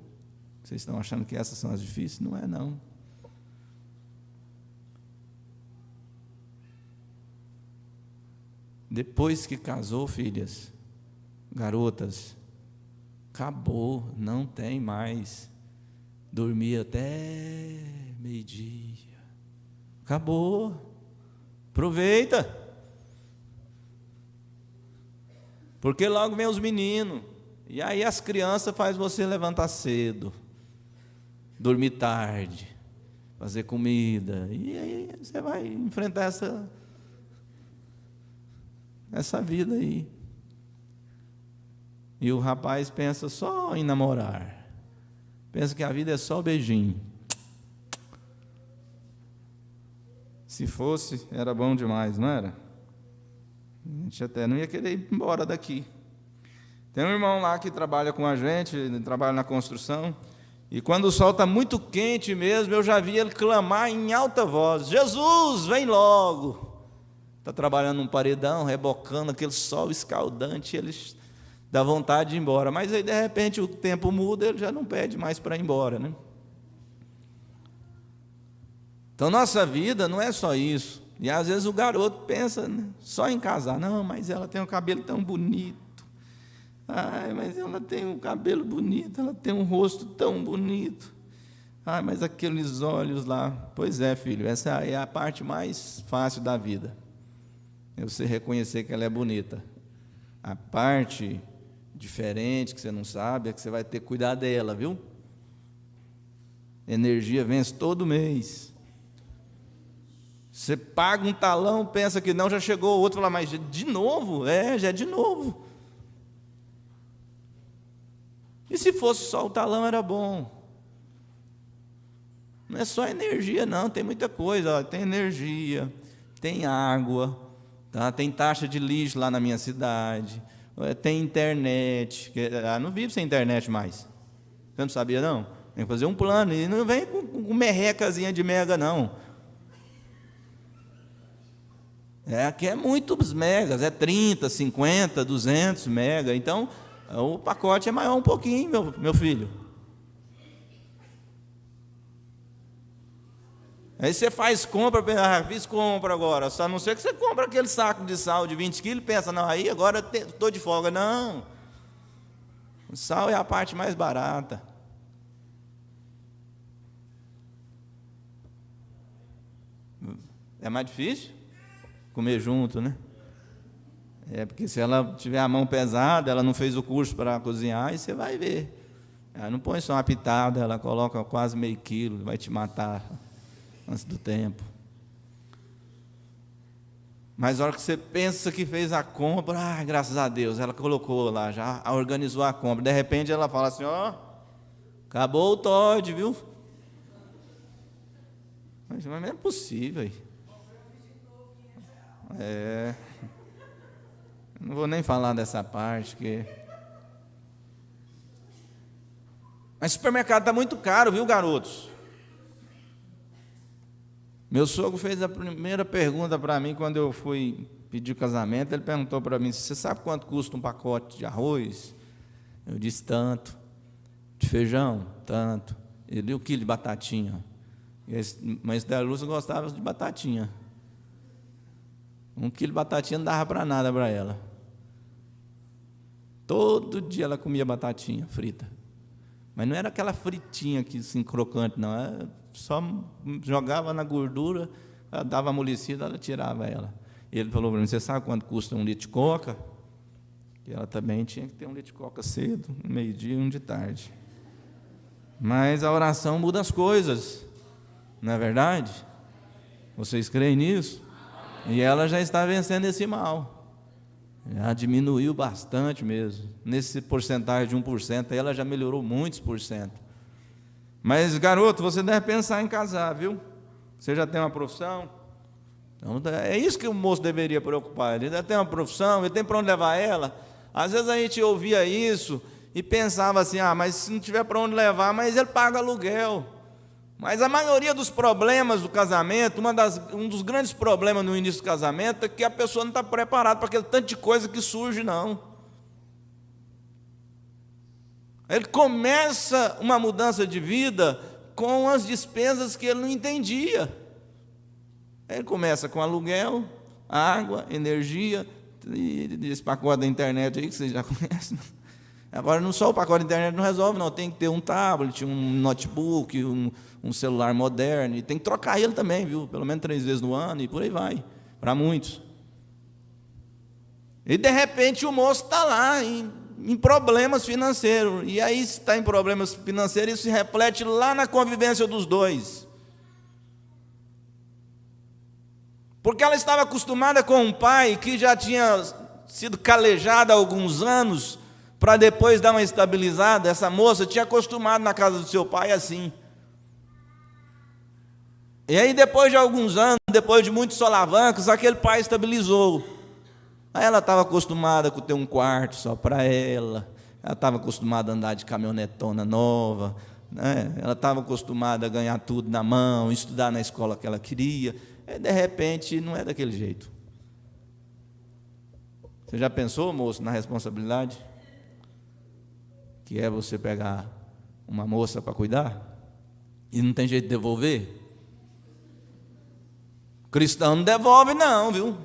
Vocês estão achando que essas são as difíceis? Não é, não. Depois que casou, filhas, garotas, acabou, não tem mais dormir até meio-dia. Acabou. Aproveita. Porque logo vem os meninos. E aí as crianças fazem você levantar cedo, dormir tarde, fazer comida. E aí você vai enfrentar essa vida aí. E o rapaz pensa só em namorar. Pensa que a vida é só beijinho. Se fosse, era bom demais, não era? A gente até não ia querer ir embora daqui. Tem um irmão lá que trabalha com a gente, ele trabalha na construção, e quando o sol está muito quente mesmo, eu já vi ele clamar em alta voz: Jesus, vem logo! Está trabalhando num paredão, rebocando aquele sol escaldante, ele dá vontade de ir embora. Mas aí, de repente, o tempo muda, ele já não pede mais para ir embora, né? Então, nossa vida não é só isso. E às vezes o garoto pensa, né, só em casar. Não, mas ela tem um cabelo tão bonito. Ai, mas ela tem um cabelo bonito, ela tem um rosto tão bonito. Ai, mas aqueles olhos lá. Pois é, filho, essa é a parte mais fácil da vida. É você reconhecer que ela é bonita. A parte diferente que você não sabe é que você vai ter que cuidar dela, viu? Energia vence todo mês. Você paga um talão, pensa que não, já chegou outro, fala, mas de novo? É, já é de novo. E se fosse só o talão, era bom. Não é só energia, não, tem muita coisa. Ó, tem energia, tem água, tá? Tem taxa de lixo lá na minha cidade, tem internet. Não vive sem internet mais. Você não sabia, não? Tem que fazer um plano, e não vem com merrecazinha de mega, não. Aqui é muitos megas, é 30, 50, 200 mega. Então, o pacote é maior um pouquinho, meu filho. Aí você faz compra, fiz compra agora, só a não ser que você compra aquele saco de sal de 20 quilos e pensa, não, aí agora estou de folga. Não, o sal é a parte mais barata. É mais difícil comer junto, né? É porque se ela tiver a mão pesada, ela não fez o curso para cozinhar, e você vai ver. Ela não põe só uma pitada, ela coloca quase meio quilo, vai te matar antes do tempo. Mas a hora que você pensa que fez a compra, graças a Deus, ela colocou lá, já organizou a compra. De repente ela fala assim, ó, acabou o Todd, viu? Mas não é possível. Não vou nem falar dessa parte, Mas o supermercado está muito caro, viu, garotos? Meu sogro fez a primeira pergunta para mim quando eu fui pedir casamento. Ele perguntou para mim, você sabe quanto custa um pacote de arroz? Eu disse tanto. De feijão, tanto. Ele 1 quilo de batatinha. Mas da Lúcia gostava de batatinha. 1 quilo de batatinha não dava para nada para ela. Todo dia ela comia batatinha frita. Mas não era aquela fritinha que assim, crocante, não. Ela só jogava na gordura, ela dava amolecida, ela tirava ela. Ele falou para mim: você sabe quanto custa 1 litro de coca? E ela também tinha que ter 1 litro de coca cedo, meio-dia e 1 de tarde. Mas a oração muda as coisas, não é verdade? Vocês creem nisso? E ela já está vencendo esse mal. Já diminuiu bastante mesmo. Nesse porcentagem de 1%, ela já melhorou muitos %. Mas, garoto, você deve pensar em casar, viu? Você já tem uma profissão? Então, é isso que o moço deveria preocupar. Ele já tem uma profissão, ele tem para onde levar ela. Às vezes a gente ouvia isso e pensava assim: mas se não tiver para onde levar, mas ele paga aluguel. Mas a maioria dos problemas do casamento, um dos grandes problemas no início do casamento é que a pessoa não está preparada para aquele tanto de coisa que surge, não. Ele começa uma mudança de vida com as despesas que ele não entendia. Ele começa com aluguel, água, energia, e esse pacote da internet aí que vocês já conhecem. Agora, não só o pacote da internet não resolve, não. Tem que ter um tablet, um notebook, um celular moderno. E tem que trocar ele também, viu? Pelo menos 3 vezes no ano, e por aí vai. Para muitos. E, de repente, o moço está lá em problemas financeiros. E aí, se está em problemas financeiros, isso se reflete lá na convivência dos dois. Porque ela estava acostumada com um pai que já tinha sido calejado há alguns anos, para depois dar uma estabilizada. Essa moça tinha acostumado na casa do seu pai assim. E aí, depois de alguns anos, depois de muitos solavancos, aquele pai estabilizou. Aí ela estava acostumada com ter um quarto só para ela. Ela estava acostumada a andar de caminhonetona nova, né? Ela estava acostumada a ganhar tudo na mão, estudar na escola que ela queria. E, de repente, não é daquele jeito. Você já pensou, moço, na responsabilidade que é você pegar uma moça para cuidar e não tem jeito de devolver? Cristão não devolve não, viu?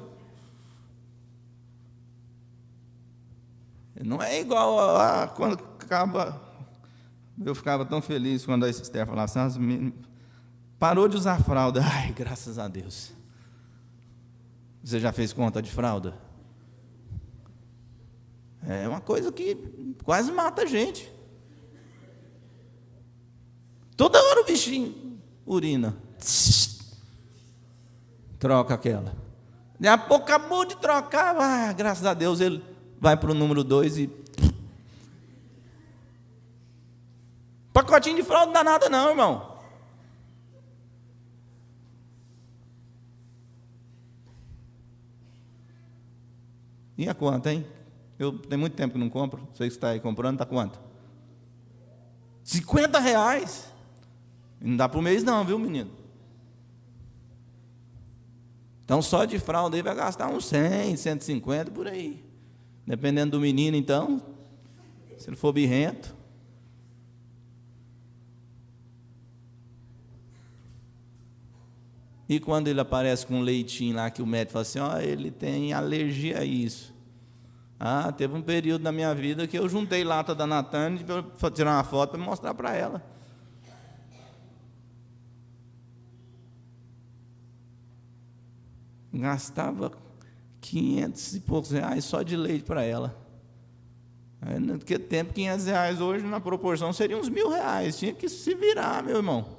Não é igual a quando acaba. Eu ficava tão feliz quando a Esther falava assim: as meninas parou de usar fralda. Ai, graças a Deus. Você já fez conta de fralda? É uma coisa que quase mata a gente. Toda hora o bichinho urina. Troca aquela. Daqui a pouco acabou de trocar. Graças a Deus ele vai para o número 2 e... Pacotinho de fralda não dá nada não, irmão. E a conta, hein? Eu tenho muito tempo que não compro. Você que está aí comprando, está quanto? R$50. Não dá para o mês não, viu, menino? Então, só de fralda aí vai gastar uns 100, 150, por aí. Dependendo do menino, então, se ele for birrento. E quando ele aparece com um leitinho lá, que o médico fala assim: ele tem alergia a isso. Teve um período na minha vida que eu juntei lata da Natane para tirar uma foto para mostrar para ela. Gastava 500 e poucos reais só de leite para ela. Naquele tempo, 500 reais hoje, na proporção, seriam uns R$1.000. Tinha que se virar, meu irmão.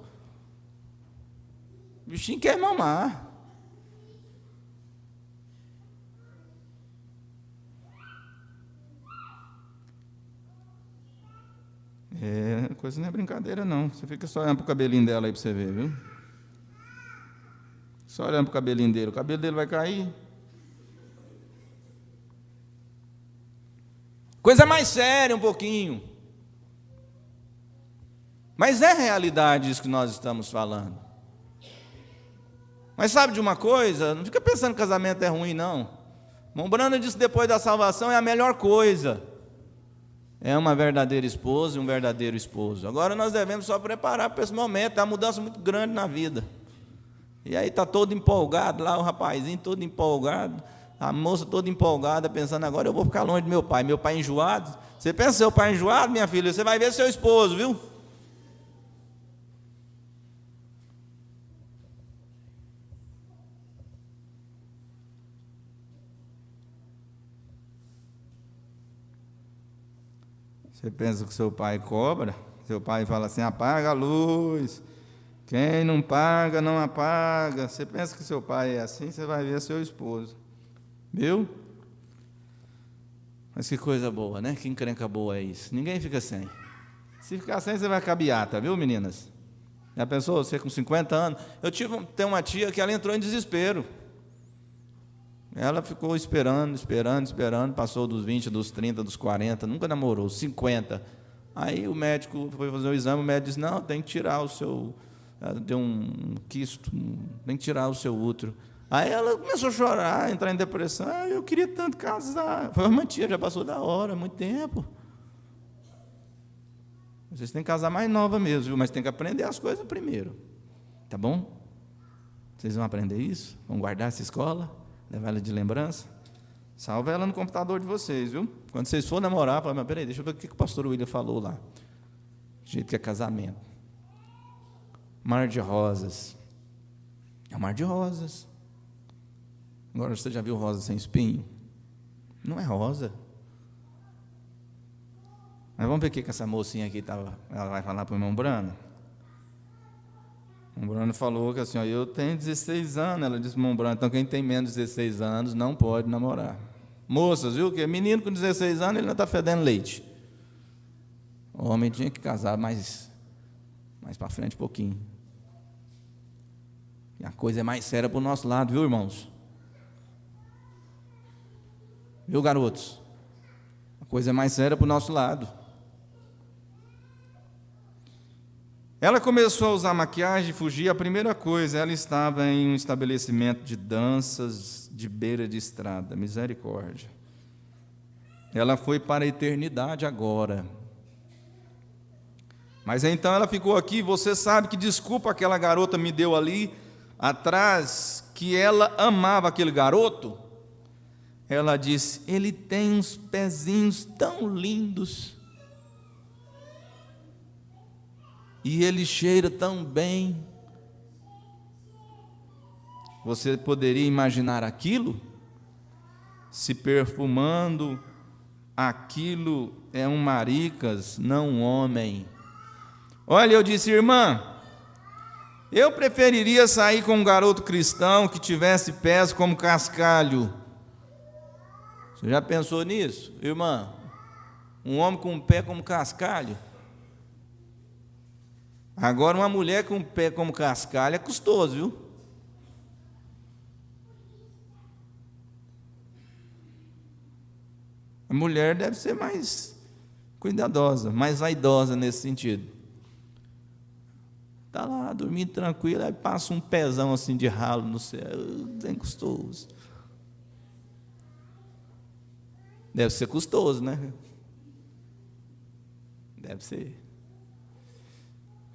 O bichinho quer mamar. Coisa não é brincadeira, não. Você fica só olhando para o cabelinho dela aí para você ver, viu? Só olhando para o cabelinho dele. O cabelo dele vai cair. Coisa mais séria um pouquinho. Mas é realidade isso que nós estamos falando. Mas sabe de uma coisa? Não fica pensando que casamento é ruim, não. Irmão Brando disse que depois da salvação é a melhor coisa. é uma verdadeira esposa e um verdadeiro esposo. Agora nós devemos só preparar para esse momento, é uma mudança muito grande na vida. E aí está todo empolgado lá, o rapazinho todo empolgado, a moça toda empolgada, pensando, agora eu vou ficar longe do meu pai enjoado. Você pensa seu pai enjoado, minha filha, você vai ver seu esposo, viu? Você pensa que seu pai cobra, seu pai fala assim, apaga a luz, quem não paga, não apaga. Você pensa que seu pai é assim, você vai ver seu esposo, viu? Mas que coisa boa, né? Que encrenca boa é isso, ninguém fica sem. Se ficar sem, você vai cabeata, viu, meninas? Já pensou, você com 50 anos? Tenho uma tia que ela entrou em desespero. Ela ficou esperando, passou dos 20, dos 30, dos 40, nunca namorou, 50. Aí o médico foi fazer o exame, o médico disse, não, tem que tirar o seu, deu um quisto, tem que tirar o seu útero. Aí ela começou a chorar, entrar em depressão, eu queria tanto casar. Foi uma tia, já passou da hora, muito tempo. Vocês têm que casar mais nova mesmo, viu? Mas tem que aprender as coisas primeiro, tá bom? Vocês vão aprender isso? Vão guardar essa escola? Levar ela de lembrança, salva ela no computador de vocês, viu? Quando vocês for namorar, fala, mas peraí, deixa eu ver o que o pastor William falou lá. Do jeito que é casamento. Mar de rosas. É um mar de rosas. Agora, você já viu rosa sem espinho? Não é rosa. Mas vamos ver o que essa mocinha aqui ela vai falar para o irmão Brano. O Bruno falou que assim, ó, eu tenho 16 anos, ela disse, irmão Bruno, então quem tem menos de 16 anos não pode namorar. Moças, viu, que menino com 16 anos, ele não está fedendo leite. O homem tinha que casar mais para frente um pouquinho. E a coisa é mais séria para o nosso lado, viu, irmãos? Viu, garotos? A coisa é mais séria para o nosso lado. Ela começou a usar maquiagem e fugir. A primeira coisa, ela estava em um estabelecimento de danças de beira de estrada. Misericórdia. Ela foi para a eternidade agora. Mas então ela ficou aqui. Você sabe que desculpa aquela garota me deu ali atrás, que ela amava aquele garoto? Ela disse, ele tem uns pezinhos tão lindos. E ele cheira tão bem. Você poderia imaginar aquilo? Se perfumando, aquilo é um maricas, não um homem. Olha, eu disse, irmã, eu preferiria sair com um garoto cristão que tivesse pés como cascalho. Você já pensou nisso, irmã? Um homem com um pé como cascalho? Agora, uma mulher com um pé como cascalho é custoso, viu? A mulher deve ser mais cuidadosa, mais vaidosa nesse sentido. Está lá, dormindo tranquila, aí passa um pezão assim de ralo no céu, bem custoso. Deve ser custoso, né? Deve ser.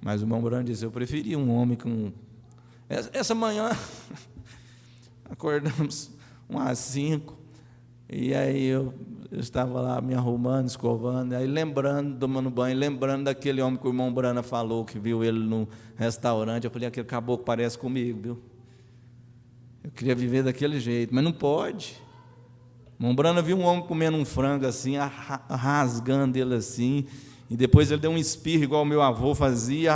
Mas o irmão Brando disse, eu preferia um homem com... Essa manhã, acordamos umas 5, e aí eu estava lá me arrumando, escovando, aí lembrando, tomando banho, lembrando daquele homem que o irmão Brana falou, que viu ele no restaurante. Eu falei, aquele caboclo parece comigo, viu? Eu queria viver daquele jeito, mas não pode. O irmão Brana viu um homem comendo um frango assim, rasgando ele assim, e depois ele deu um espirro, igual o meu avô fazia.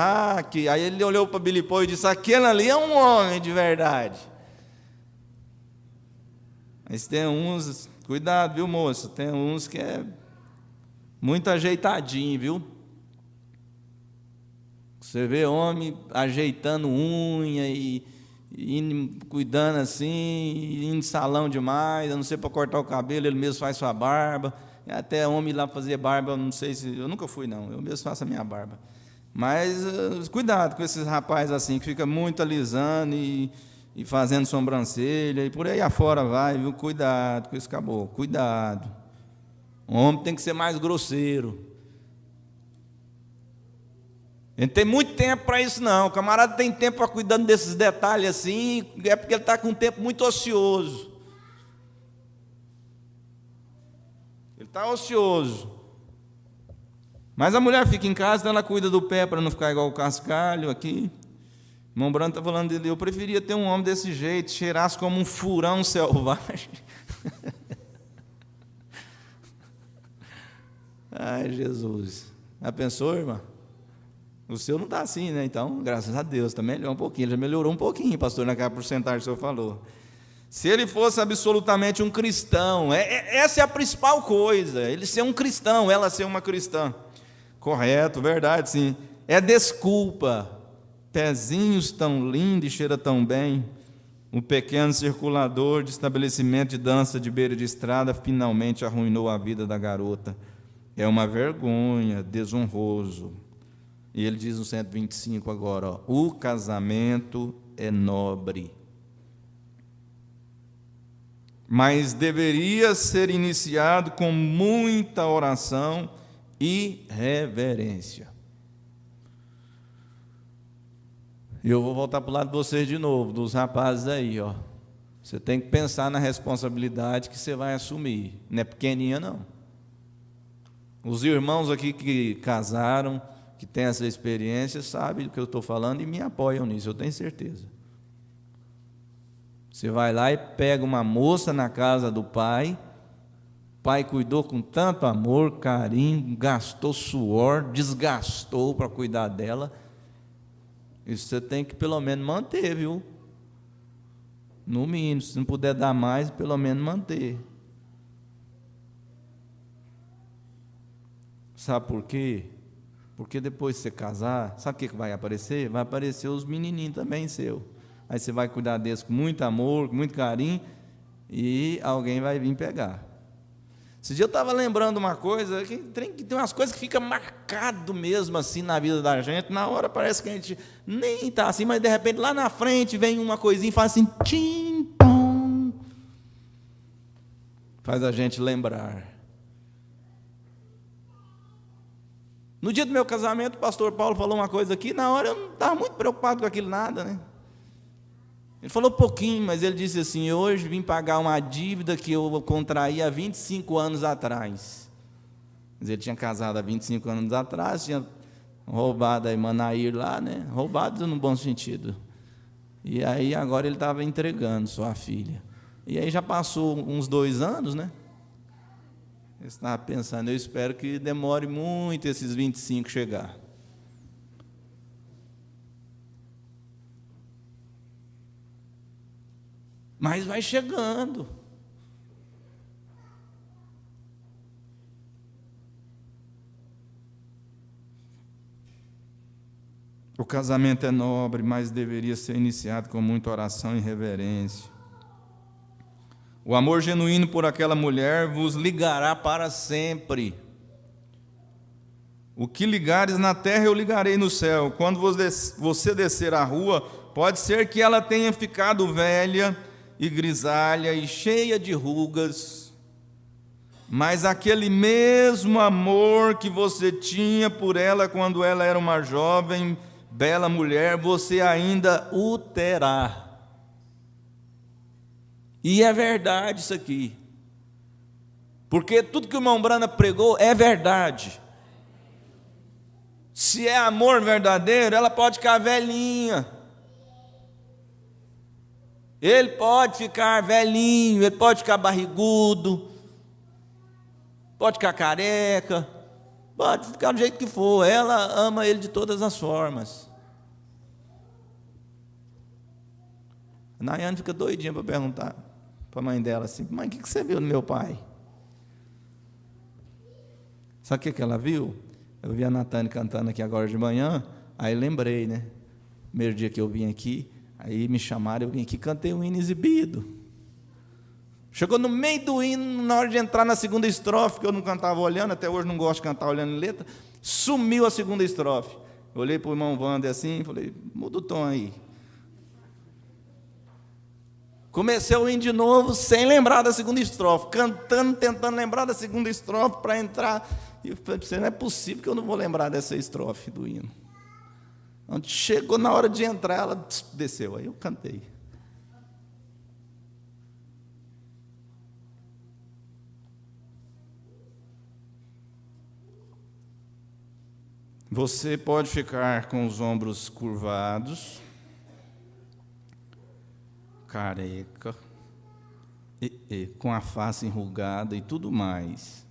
Aí ele olhou para Billy Paul e disse, aquele ali é um homem de verdade. Mas tem uns, cuidado, viu, moço? Tem uns que é muito ajeitadinho, viu? Você vê homem ajeitando unha e cuidando assim, indo em salão demais, a não ser para cortar o cabelo, ele mesmo faz sua barba. Até homem lá fazer barba, não sei se... Eu nunca fui, não. Eu mesmo faço a minha barba. Mas cuidado com esses rapazes assim, que fica muito alisando e fazendo sobrancelha, e por aí afora vai, viu? Cuidado com esse caboclo, cuidado. O homem tem que ser mais grosseiro. Ele não tem muito tempo para isso, não. O camarada tem tempo para cuidando desses detalhes assim, é porque ele está com um tempo muito ocioso. Ele está ocioso. Mas a mulher fica em casa, então ela cuida do pé para não ficar igual o cascalho aqui. O irmão Brando está falando dele. Eu preferia ter um homem desse jeito, cheirasse como um furão selvagem. Ai, Jesus. Já pensou, irmã? O seu não está assim, né? Então, graças a Deus, está melhor um pouquinho. Ele já melhorou um pouquinho, pastor, naquela porcentagem que o senhor falou. Se ele fosse absolutamente um cristão, essa é a principal coisa. Ele ser um cristão, ela ser uma cristã. Correto, verdade, sim. É desculpa. Pezinhos tão lindos e cheira tão bem. Um pequeno circulador de estabelecimento de dança de beira de estrada finalmente arruinou a vida da garota. É uma vergonha, desonroso. E ele diz no 125 agora, ó, o casamento é nobre, mas deveria ser iniciado com muita oração e reverência. E eu vou voltar para o lado de vocês de novo, dos rapazes aí, ó. Você tem que pensar na responsabilidade que você vai assumir. Não é pequenininha, não. Os irmãos aqui que casaram, que têm essa experiência, sabem do que eu estou falando e me apoiam nisso, eu tenho certeza. Você vai lá e pega uma moça na casa do pai, o pai cuidou com tanto amor, carinho, gastou suor, desgastou para cuidar dela. Isso você tem que pelo menos manter, viu? No mínimo, se não puder dar mais, pelo menos manter. Sabe por quê? Porque depois de você casar, sabe o que vai aparecer? Vai aparecer os menininhos também seu. Aí você vai cuidar deles com muito amor, com muito carinho, e alguém vai vir pegar. Esse dia eu estava lembrando uma coisa, que tem umas coisas que ficam marcado mesmo assim na vida da gente, na hora parece que a gente nem está assim, mas de repente lá na frente vem uma coisinha e faz assim, tim, tom, faz a gente lembrar. No dia do meu casamento, o pastor Paulo falou uma coisa aqui, na hora eu não estava muito preocupado com aquilo nada, né? Ele falou pouquinho, mas ele disse assim, hoje vim pagar uma dívida que eu contraí há 25 anos atrás. Mas ele tinha casado há 25 anos atrás, tinha roubado a irmã Nair lá, né? Roubado no bom sentido. E aí agora ele estava entregando sua filha. E aí já passou uns 2 anos, né? Eu estava pensando, eu espero que demore muito esses 25 chegar. Mas vai chegando. O casamento é nobre, mas deveria ser iniciado com muita oração e reverência. O amor genuíno por aquela mulher vos ligará para sempre. O que ligares na terra, eu ligarei no céu. Quando você descer a rua, pode ser que ela tenha ficado velha e grisalha e cheia de rugas, mas aquele mesmo amor que você tinha por ela quando ela era uma jovem, bela mulher, você ainda o terá. E é verdade isso aqui, porque tudo que o irmão Brana pregou é verdade. Se é amor verdadeiro, ela pode ficar velhinha, ele pode ficar velhinho, ele pode ficar barrigudo, pode ficar careca, pode ficar do jeito que for, ela ama ele de todas as formas. A Nayane fica doidinha para perguntar para a mãe dela assim, mãe, o que você viu no meu pai? Sabe o que ela viu? Eu vi a Natane cantando aqui agora de manhã, aí lembrei, né? Primeiro dia que eu vim aqui, aí me chamaram, eu vim aqui, cantei um hino exibido. Chegou no meio do hino, na hora de entrar na segunda estrofe, que eu não cantava olhando, até hoje não gosto de cantar olhando em letra, sumiu a segunda estrofe. Eu olhei para o irmão Wander assim, falei, muda o tom aí. Comecei o hino de novo, sem lembrar da segunda estrofe, cantando, tentando lembrar da segunda estrofe para entrar. E eu falei, não é possível que eu não vou lembrar dessa estrofe do hino. Onde chegou na hora de entrar, ela desceu, aí eu cantei. Você pode ficar com os ombros curvados, careca, com a face enrugada e tudo mais.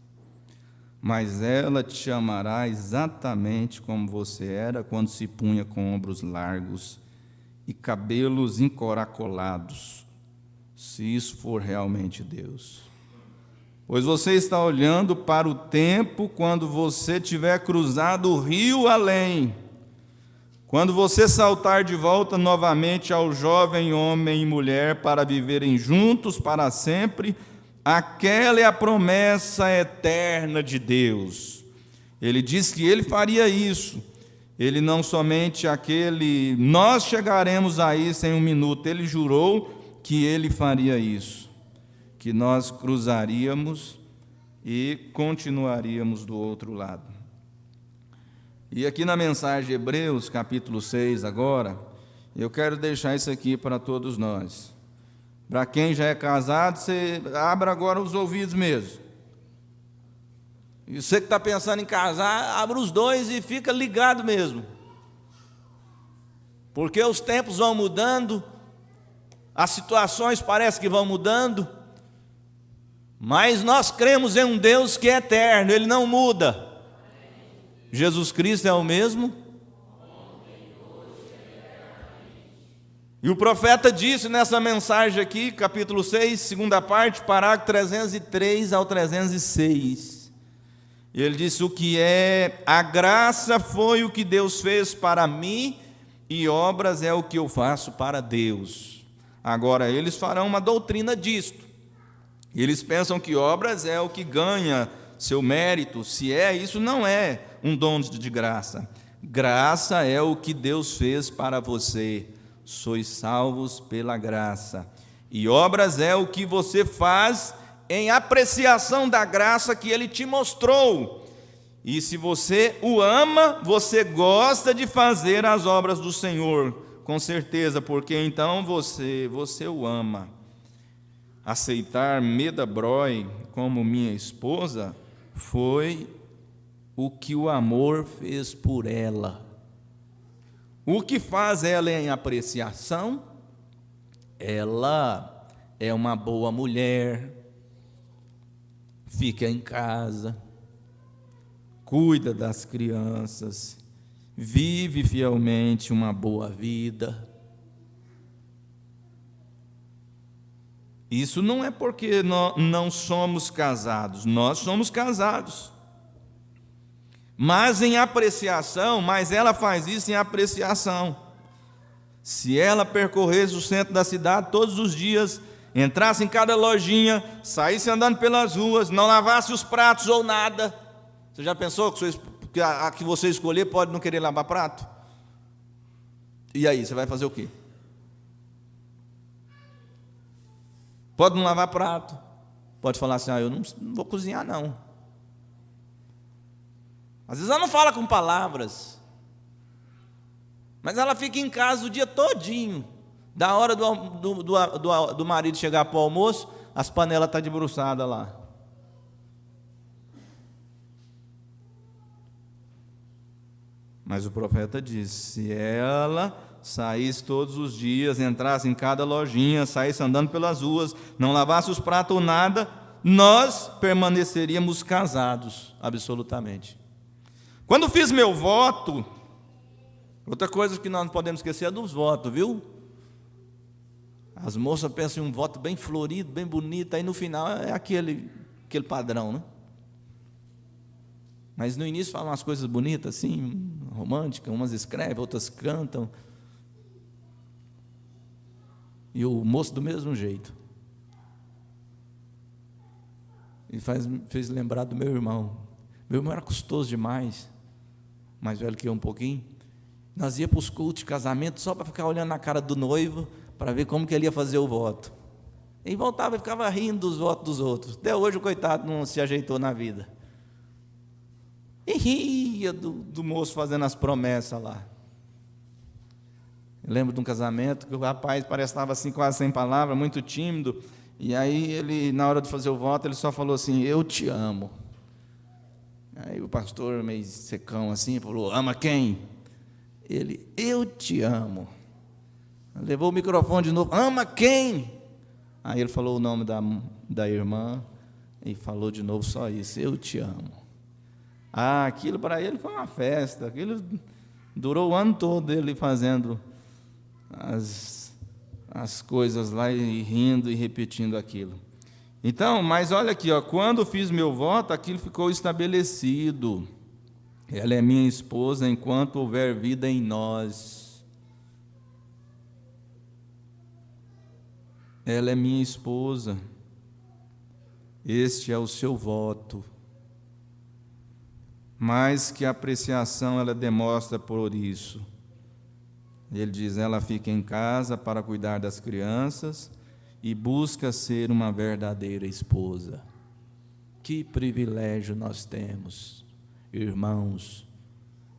Mas ela te amará exatamente como você era quando se punha com ombros largos e cabelos encoracolados, se isso for realmente Deus. Pois você está olhando para o tempo quando você tiver cruzado o rio além, quando você saltar de volta novamente ao jovem homem e mulher para viverem juntos para sempre. Aquela é a promessa eterna de Deus. Ele disse que Ele faria isso. Ele não somente aquele, nós chegaremos a isso em um minuto. Ele jurou que Ele faria isso, que nós cruzaríamos e continuaríamos do outro lado. E aqui na mensagem de Hebreus, capítulo 6 agora, eu quero deixar isso aqui para todos nós. Para quem já é casado, você abre agora os ouvidos mesmo. E você que está pensando em casar, abre os dois e fica ligado mesmo. Porque os tempos vão mudando, as situações parecem que vão mudando, mas nós cremos em um Deus que é eterno, Ele não muda. Jesus Cristo é o mesmo. E o profeta disse nessa mensagem aqui, capítulo 6, segunda parte, parágrafo 303 ao 306. Ele disse: o que é a graça foi o que Deus fez para mim, e obras é o que eu faço para Deus. Agora, eles farão uma doutrina disto. Eles pensam que obras é o que ganha seu mérito. Se é, isso não é um dom de graça. Graça é o que Deus fez para você. Sois salvos pela graça. E obras é o que você faz em apreciação da graça que Ele te mostrou. E se você o ama, você gosta de fazer as obras do Senhor, com certeza, porque então você o ama. Aceitar Meda Broy como minha esposa foi o que o amor fez por ela. O que faz ela em apreciação? Ela é uma boa mulher, fica em casa, cuida das crianças, vive fielmente uma boa vida. Isso não é porque nós não somos casados, nós somos casados. Mas em apreciação, mas ela faz isso em apreciação. Se ela percorresse o centro da cidade todos os dias, entrasse em cada lojinha, saísse andando pelas ruas, não lavasse os pratos ou nada, você já pensou que a que você escolher pode não querer lavar prato? E aí, você vai fazer o quê? Pode não lavar prato, pode falar assim: eu não vou cozinhar não. Às vezes ela não fala com palavras, mas ela fica em casa o dia todinho. Da hora do marido chegar para o almoço, as panelas estão debruçadas lá. Mas o profeta disse: se ela saísse todos os dias, entrasse em cada lojinha, saísse andando pelas ruas, não lavasse os pratos ou nada, nós permaneceríamos casados, absolutamente. Quando fiz meu voto, outra coisa que nós não podemos esquecer é dos votos, viu? As moças pensam em um voto bem florido, bem bonito, aí no final é aquele padrão, né? Mas no início falam umas coisas bonitas, assim, românticas, umas escrevem, outras cantam. E o moço do mesmo jeito. E fez lembrar do meu irmão. Meu irmão era custoso demais, mais velho que eu um pouquinho. Nós íamos para os cultos de casamento só para ficar olhando na cara do noivo, para ver como que ele ia fazer o voto. E voltava e ficava rindo dos votos dos outros. Até hoje o coitado não se ajeitou na vida. E ria do moço fazendo as promessas lá. Eu lembro de um casamento que o rapaz parece que estava assim, quase sem palavra, muito tímido. E aí ele, na hora de fazer o voto, ele só falou assim: eu te amo. Aí o pastor, meio secão assim, falou: ama quem? Ele: eu te amo. Levou o microfone de novo: ama quem? Aí ele falou o nome da irmã e falou de novo só isso: eu te amo. Aquilo para ele foi uma festa. Aquilo durou o ano todo ele fazendo as coisas lá e rindo e repetindo aquilo. Então, mas olha aqui, ó, quando fiz meu voto, aquilo ficou estabelecido. Ela é minha esposa enquanto houver vida em nós. Ela é minha esposa. Este é o seu voto. Mais que apreciação ela demonstra por isso. Ele diz: ela fica em casa para cuidar das crianças e busca ser uma verdadeira esposa. Que privilégio nós temos, irmãos,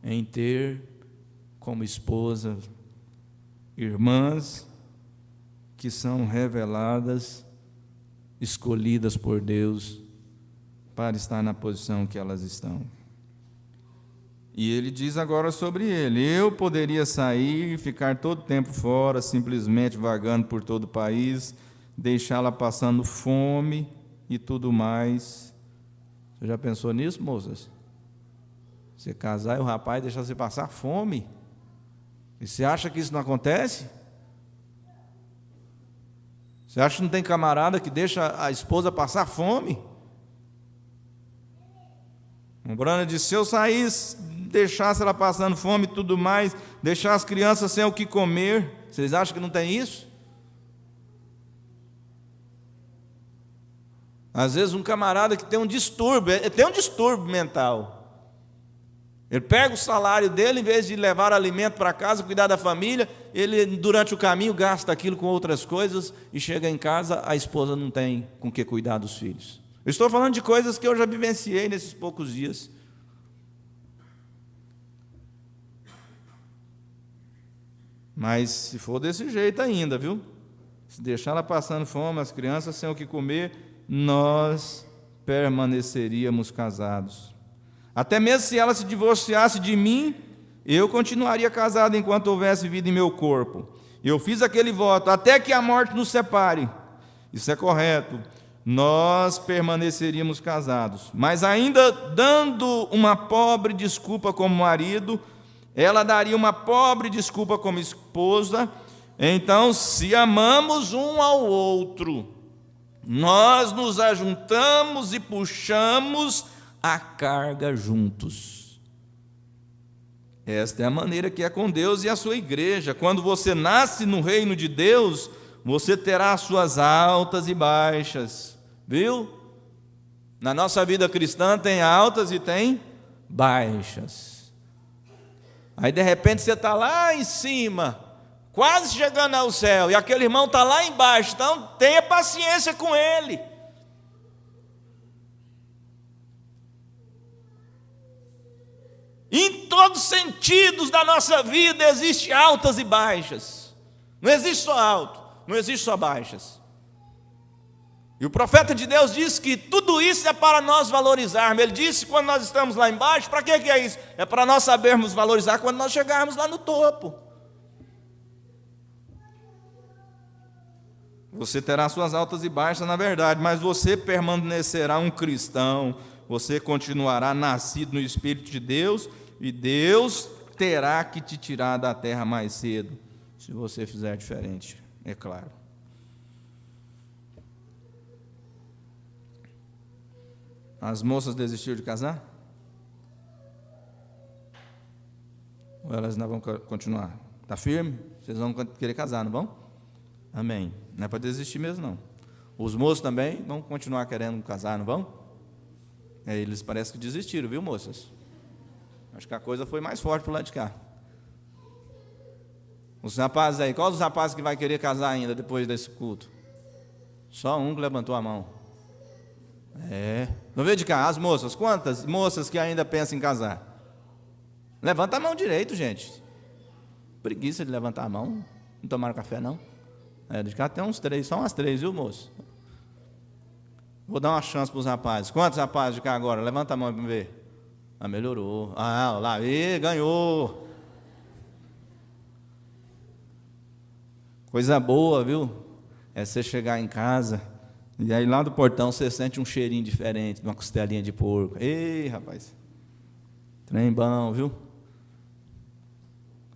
em ter como esposa irmãs que são reveladas, escolhidas por Deus para estar na posição que elas estão. E ele diz agora sobre ele: eu poderia sair e ficar todo o tempo fora, simplesmente vagando por todo o país, deixá-la passando fome e tudo mais. Você já pensou nisso, moças? Você casar e o rapaz deixar você passar fome? E você acha que isso não acontece? Você acha que não tem camarada que deixa a esposa passar fome? O Brana disse: se eu saísse, deixasse ela passando fome e tudo mais, deixar as crianças sem o que comer, vocês acham que não tem isso? Às vezes um camarada que tem um distúrbio mental. Ele pega o salário dele, em vez de levar alimento para casa, cuidar da família, ele durante o caminho gasta aquilo com outras coisas e chega em casa, a esposa não tem com que cuidar dos filhos. Eu estou falando de coisas que eu já vivenciei nesses poucos dias. Mas se for desse jeito ainda, viu? Se deixar ela passando fome, as crianças sem o que comer, nós permaneceríamos casados. Até mesmo se ela se divorciasse de mim, eu continuaria casado enquanto houvesse vida em meu corpo. Eu fiz aquele voto: até que a morte nos separe. Isso é correto. Nós permaneceríamos casados. Mas ainda dando uma pobre desculpa como marido, ela daria uma pobre desculpa como esposa. Então, se amamos um ao outro, nós nos ajuntamos e puxamos a carga juntos. Esta é a maneira que é com Deus e a sua igreja. Quando você nasce no reino de Deus, você terá as suas altas e baixas, viu? Na nossa vida cristã tem altas e tem baixas. Aí de repente você está lá em cima, quase chegando ao céu, e aquele irmão está lá embaixo. Então tenha paciência com ele. Em todos os sentidos da nossa vida existem altas e baixas. Não existe só alto, não existe só baixas. E o profeta de Deus disse que tudo isso é para nós valorizarmos. Ele disse: quando nós estamos lá embaixo, para que é isso? É para nós sabermos valorizar quando nós chegarmos lá no topo. Você terá suas altas e baixas, na verdade, mas você permanecerá um cristão. Você continuará nascido no Espírito de Deus, e Deus terá que te tirar da terra mais cedo, se você fizer diferente, é claro. As moças desistiram de casar? Ou elas não vão continuar? Está firme? Vocês vão querer casar, não vão? Amém. Não é para desistir mesmo, não. Os moços também vão continuar querendo casar, não vão? Eles parecem que desistiram, viu, moças? Acho que a coisa foi mais forte para o lado de cá. Os rapazes aí, qual dos rapazes que vai querer casar ainda depois desse culto? Só um que levantou a mão. Não veio de cá, as moças. Quantas moças que ainda pensam em casar? Levanta a mão direito, gente. Preguiça de levantar a mão. Não tomaram café, não? De cá tem uns 3, só umas 3, viu, moço? Vou dar uma chance para os rapazes. Quantos rapazes de cá agora? Levanta a mão para ver. Melhorou. Lá, ganhou. Coisa boa, viu? É você chegar em casa e aí lá do portão você sente um cheirinho diferente, de uma costelinha de porco. Ei, rapaz. Trem bom, viu?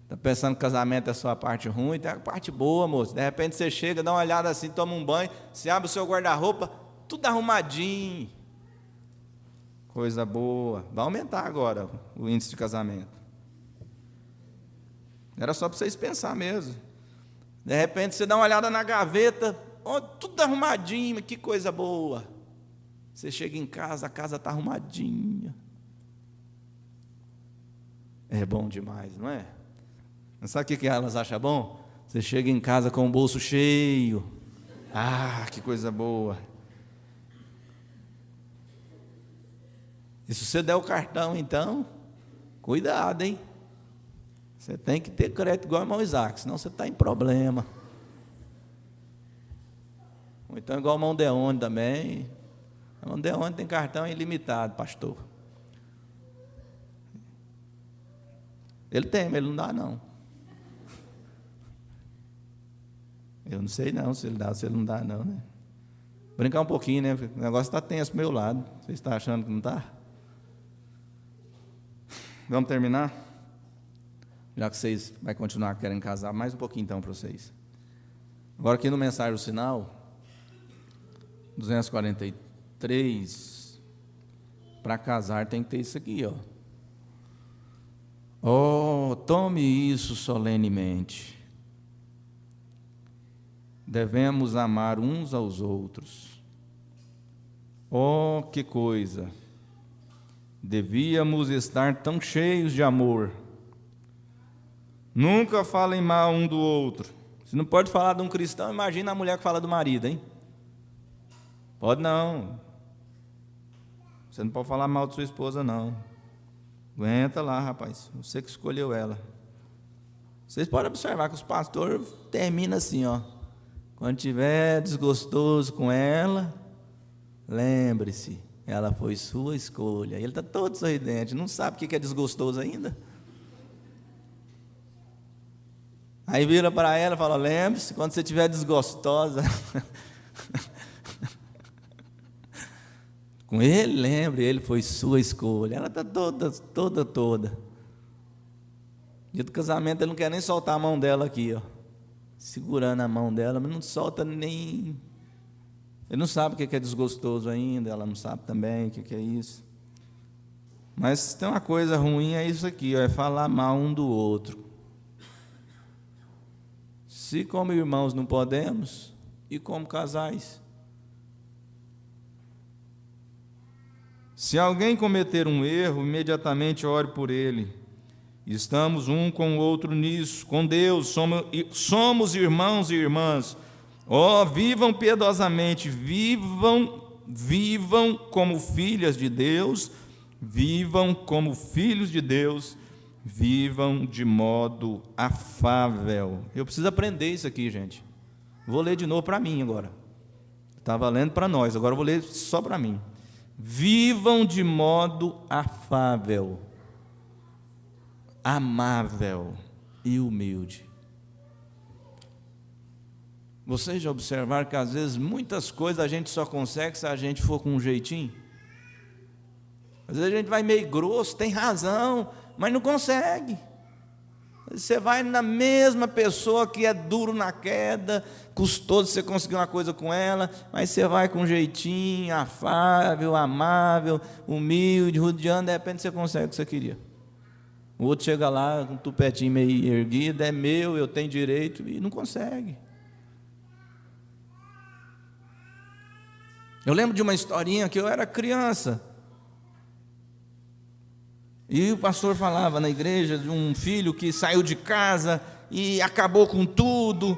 Tá pensando que casamento é só a parte ruim, tem a parte boa, moço. De repente você chega, dá uma olhada assim, toma um banho, você abre o seu guarda-roupa, tudo arrumadinho. Coisa boa. Vai aumentar agora o índice de casamento. Era só para vocês pensar mesmo. De repente você dá uma olhada na gaveta, tudo arrumadinho, que coisa boa. Você chega em casa, a casa está arrumadinha. É bom demais, não é? Mas sabe o que elas acham bom? Você chega em casa com o bolso cheio. Que coisa boa. E se você der o cartão, então, cuidado, hein? Você tem que ter crédito igual o irmão Isaac, senão você está em problema. Ou então igual o irmão Deone também. O irmão Deone tem cartão ilimitado, pastor. Ele tem, mas ele não dá, não. Eu não sei não se ele dá ou se ele não dá, não, né? Brincar um pouquinho, né? O negócio está tenso pro meu lado. Você está achando que não está? Vamos terminar? Já que vocês vão continuar querendo casar, mais um pouquinho então para vocês. Agora aqui no Mensagem do Sinal, 243, para casar tem que ter isso aqui, tome isso solenemente. Devemos amar uns aos outros. Que coisa! Devíamos estar tão cheios de amor. Nunca falem mal um do outro. Se não pode falar de um cristão, imagina a mulher que fala do marido, hein? Pode não. Você não pode falar mal de sua esposa, não. Aguenta lá, rapaz. Você que escolheu ela. Vocês podem observar que os pastores terminam assim, Quando tiver desgostoso com ela, lembre-se, ela foi sua escolha. Ele está todo sorridente, não sabe o que é desgostoso ainda. Aí vira para ela e fala: lembre-se, quando você estiver desgostosa com ele, lembre, ele foi sua escolha. Ela está toda. Dia do casamento, ele não quer nem soltar a mão dela aqui, segurando a mão dela, mas não solta nem. Ele não sabe o que é desgostoso ainda, ela não sabe também o que é isso. Mas tem uma coisa ruim, é isso aqui, é falar mal um do outro. Se como irmãos não podemos, e como casais? Se alguém cometer um erro, imediatamente ore por ele. Estamos um com o outro nisso, com Deus, somos irmãos e irmãs. Vivam piedosamente, vivam como filhas de Deus, vivam como filhos de Deus, vivam de modo afável. Eu preciso aprender isso aqui, gente. Vou ler de novo para mim agora. Estava lendo para nós, agora eu vou ler só para mim. Vivam de modo afável, amável e humilde. Vocês já observaram que às vezes muitas coisas a gente só consegue se a gente for com um jeitinho? Às vezes a gente vai meio grosso, tem razão, mas não consegue. Você vai na mesma pessoa que é duro na queda, custoso você conseguir uma coisa com ela, mas você vai com um jeitinho, afável, amável, humilde, rodeando, de repente você consegue o que você queria. O outro chega lá com um tupetinho meio erguido, é meu, eu tenho direito, e não consegue. Eu lembro de uma historinha que eu era criança, e o pastor falava na igreja de um filho que saiu de casa e acabou com tudo,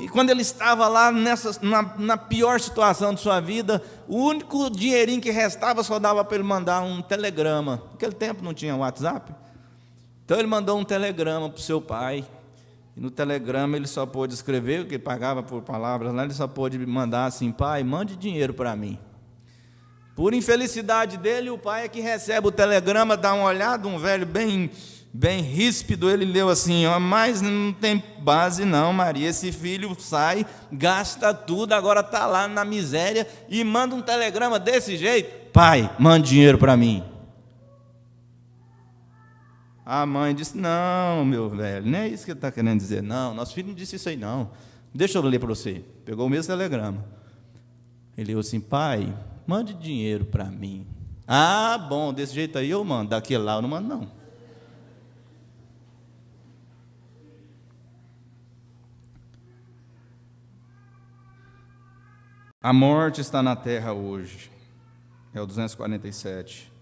E quando ele estava lá na pior situação de sua vida, o único dinheirinho que restava só dava para ele mandar um telegrama. Naquele tempo não tinha WhatsApp. Então ele mandou um telegrama para o seu pai. E no telegrama ele só pôde escrever, porque pagava por palavras lá, ele só pôde mandar assim: pai, mande dinheiro para mim. Por infelicidade dele, o pai é que recebe o telegrama, dá uma olhada, um velho bem ríspido, ele leu assim: ó, mas não tem base não, Maria, esse filho sai, gasta tudo, agora está lá na miséria e manda um telegrama desse jeito: pai, mande dinheiro para mim. A mãe disse: não, meu velho, não é isso que ele está querendo dizer, não, nosso filho não disse isso aí não, deixa eu ler para você. Pegou o mesmo telegrama, ele leu assim: pai, mande dinheiro para mim. Ah, bom, desse jeito aí eu mando, daquele lá eu não mando não. A morte está na terra hoje, é o 247.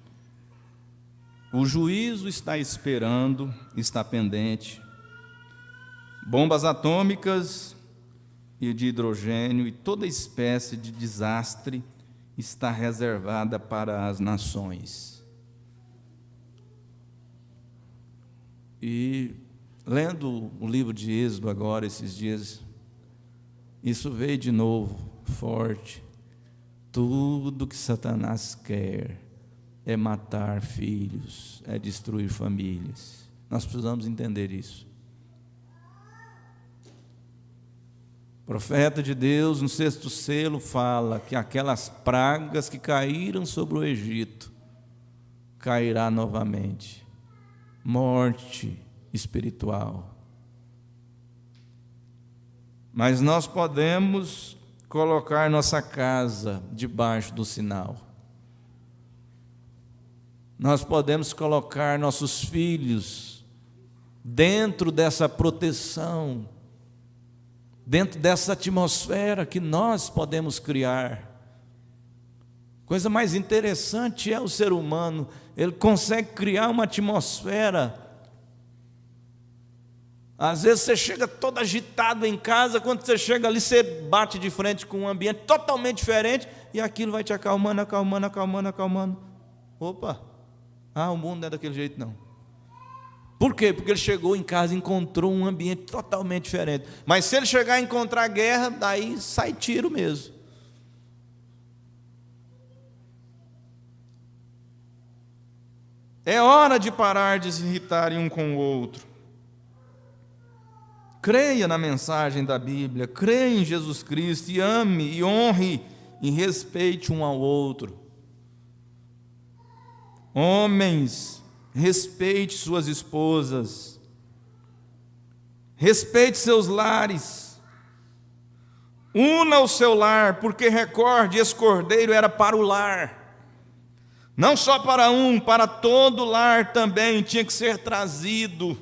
O juízo está esperando, está pendente. Bombas atômicas e de hidrogênio e toda espécie de desastre está reservada para as nações. E lendo o livro de Êxodo agora, esses dias, isso veio de novo, forte. Tudo que Satanás quer é matar filhos, é destruir famílias. Nós precisamos entender isso. O profeta de Deus, no 6º selo, fala que aquelas pragas que caíram sobre o Egito, cairá novamente. Morte espiritual. Mas nós podemos colocar nossa casa debaixo do sinal. Nós podemos colocar nossos filhos dentro dessa proteção, dentro dessa atmosfera que nós podemos criar. Coisa mais interessante é o ser humano, ele consegue criar uma atmosfera. Às vezes você chega todo agitado em casa, quando você chega ali, você bate de frente com um ambiente totalmente diferente, e aquilo vai te acalmando, acalmando, acalmando, acalmando. Opa! O mundo não é daquele jeito não. Por quê? Porque ele chegou em casa e encontrou um ambiente totalmente diferente. Mas se ele chegar a encontrar guerra, daí sai tiro mesmo. É hora de parar de se irritarem um com o outro. Creia na mensagem da Bíblia, creia em Jesus Cristo e ame e honre e respeite um ao outro. Homens, respeite suas esposas, respeite seus lares, una o seu lar, porque recorde, esse cordeiro era para o lar, não só para um, para todo o lar também tinha que ser trazido,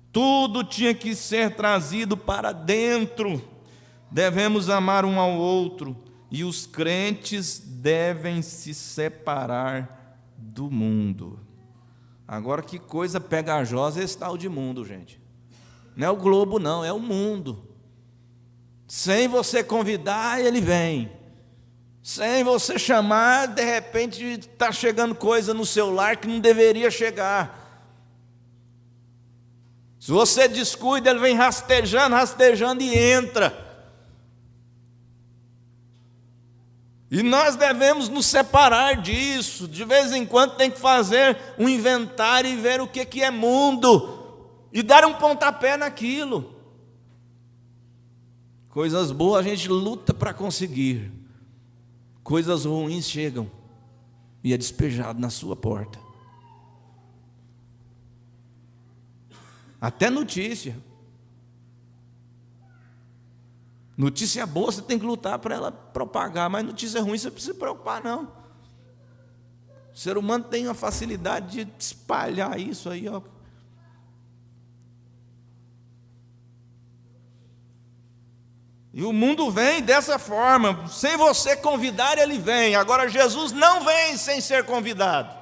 tudo tinha que ser trazido para dentro. Devemos amar um ao outro, e os crentes devem se separar do mundo. Agora, que coisa pegajosa esse tal de mundo, gente. Não é o globo não, é o mundo. Sem você convidar, ele vem. Sem você chamar, de repente está chegando coisa no seu lar que não deveria chegar. Se você descuida, ele vem rastejando, rastejando e entra. E nós devemos nos separar disso. De vez em quando tem que fazer um inventário e ver o que é mundo e dar um pontapé naquilo. Coisas boas a gente luta para conseguir, coisas ruins chegam e é despejado na sua porta. Até notícia boa você tem que lutar para ela propagar, mas notícia ruim você não precisa se preocupar não. O ser humano tem uma facilidade de espalhar isso aí, ó. E o mundo vem dessa forma, sem você convidar ele vem. Agora Jesus não vem sem ser convidado.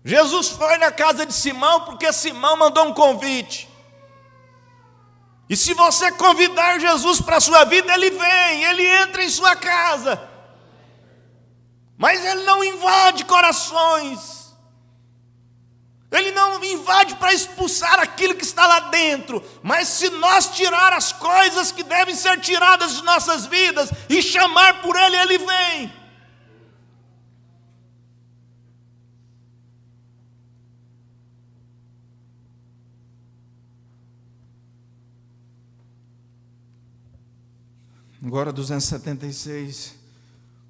Jesus foi na casa de Simão porque Simão mandou um convite. E se você convidar Jesus para a sua vida, Ele vem, Ele entra em sua casa. Mas Ele não invade corações. Ele não invade para expulsar aquilo que está lá dentro. Mas se nós tirar as coisas que devem ser tiradas de nossas vidas e chamar por Ele, Ele vem. Agora 276,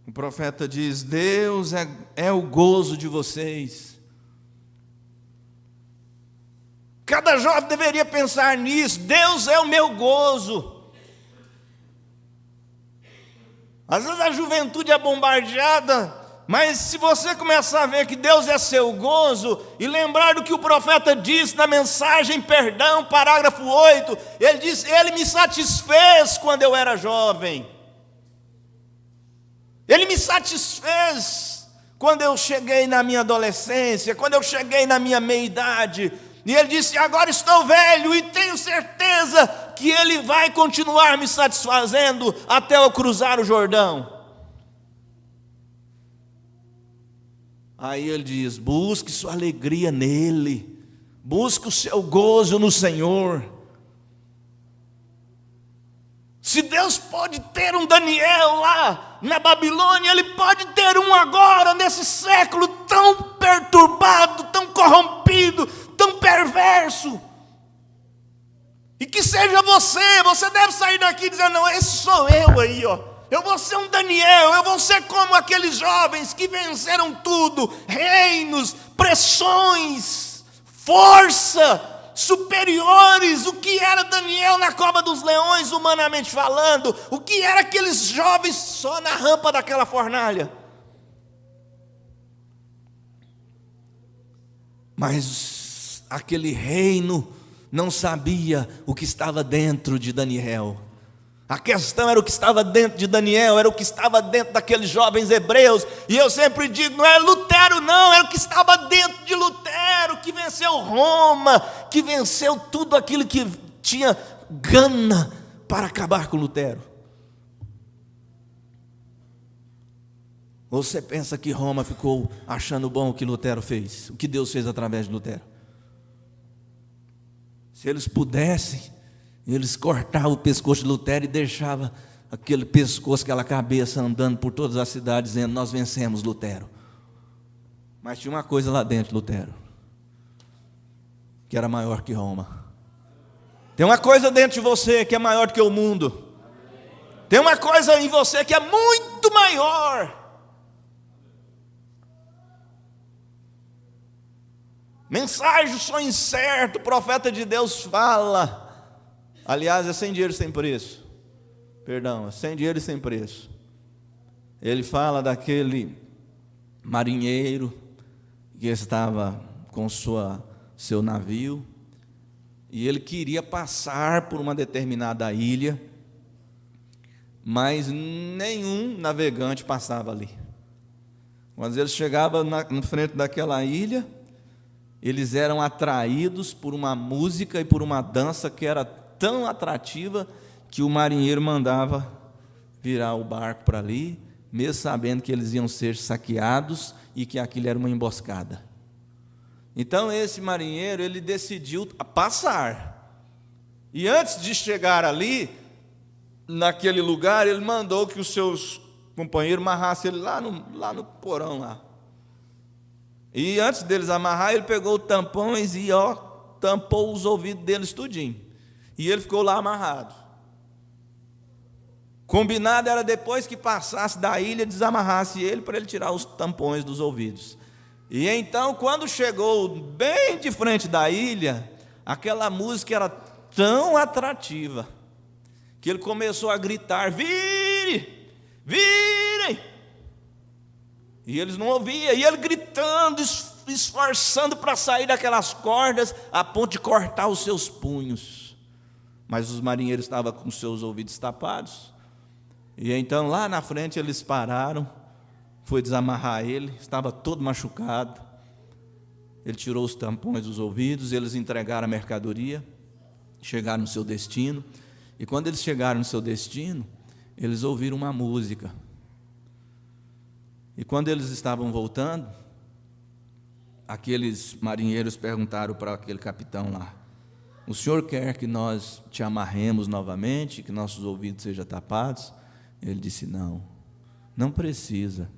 o profeta diz: Deus é o gozo de vocês. Cada jovem deveria pensar nisso. Deus é o meu gozo. Às vezes a juventude é bombardeada, mas se você começar a ver que Deus é seu gozo, e lembrar do que o profeta disse na mensagem Perdão, parágrafo 8, ele diz: Ele me satisfez quando eu era jovem. Ele me satisfez quando eu cheguei na minha adolescência, quando eu cheguei na minha meia-idade. E Ele disse: agora estou velho e tenho certeza que Ele vai continuar me satisfazendo até eu cruzar o Jordão. Aí Ele diz: busque sua alegria nele, busque o seu gozo no Senhor. Se Deus pode ter um Daniel lá na Babilônia, Ele pode ter um agora, nesse século tão perturbado, tão corrompido, tão perverso. E que seja você, você deve sair daqui e dizer: não, esse sou eu aí, ó. Eu vou ser um Daniel, eu vou ser como aqueles jovens que venceram tudo, reinos, pressões, força, superiores. O que era Daniel na cova dos leões, humanamente falando? O que era aqueles jovens só na rampa daquela fornalha? Mas aquele reino não sabia o que estava dentro de Daniel. A questão era o que estava dentro de Daniel, era o que estava dentro daqueles jovens hebreus. E eu sempre digo, não é Lutero não, era o que estava dentro de Lutero, que venceu Roma, que venceu tudo aquilo que tinha gana para acabar com Lutero. Ou você pensa que Roma ficou achando bom o que Lutero fez, o que Deus fez através de Lutero? Se eles pudessem, eles cortavam o pescoço de Lutero e deixavam aquele pescoço, aquela cabeça andando por todas as cidades, dizendo: nós vencemos Lutero. Mas tinha uma coisa lá dentro de Lutero, que era maior que Roma. Tem uma coisa dentro de você que é maior do que o mundo. Tem uma coisa em você que é muito maior. Mensagem só incerto, o profeta de Deus fala. Aliás, é sem dinheiro sem preço. Perdão, é sem dinheiro e sem preço. Ele fala daquele marinheiro que estava com seu navio, e ele queria passar por uma determinada ilha, mas nenhum navegante passava ali. Quando eles chegavam na frente daquela ilha, eles eram atraídos por uma música e por uma dança que era tão atrativa que o marinheiro mandava virar o barco para ali, mesmo sabendo que eles iam ser saqueados e que aquilo era uma emboscada. Então esse marinheiro, ele decidiu passar. E antes de chegar ali, naquele lugar, ele mandou que os seus companheiros amarrassem ele lá no porão lá. E antes deles amarrar, ele pegou tampões e tampou os ouvidos deles tudinho. E ele ficou lá amarrado. Combinado era depois que passasse da ilha, desamarrasse ele para ele tirar os tampões dos ouvidos. E então, quando chegou bem de frente da ilha, aquela música era tão atrativa que ele começou a gritar: vire, virem! E eles não ouviam, e ele gritando, esforçando para sair daquelas cordas, a ponto de cortar os seus punhos. Mas os marinheiros estavam com seus ouvidos tapados. E então lá na frente eles pararam, foi desamarrar ele, estava todo machucado. Ele tirou os tampões dos ouvidos, eles entregaram a mercadoria. chegaram no seu destino, e quando eles chegaram no seu destino, eles ouviram uma música. E quando eles estavam voltando, aqueles marinheiros perguntaram para aquele capitão lá: o senhor quer que nós te amarremos novamente, que nossos ouvidos sejam tapados? Ele disse: não, não precisa.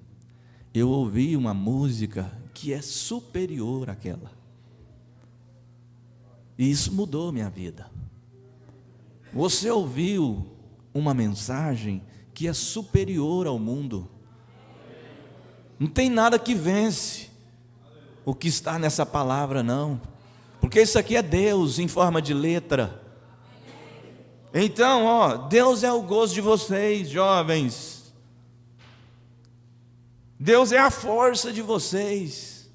Eu ouvi uma música que é superior àquela. E isso mudou minha vida. Você ouviu uma mensagem que é superior ao mundo. Não tem nada que vence o que está nessa palavra, não. Porque isso aqui é Deus em forma de letra. Então, Deus é o gozo de vocês, jovens. Deus é a força de vocês.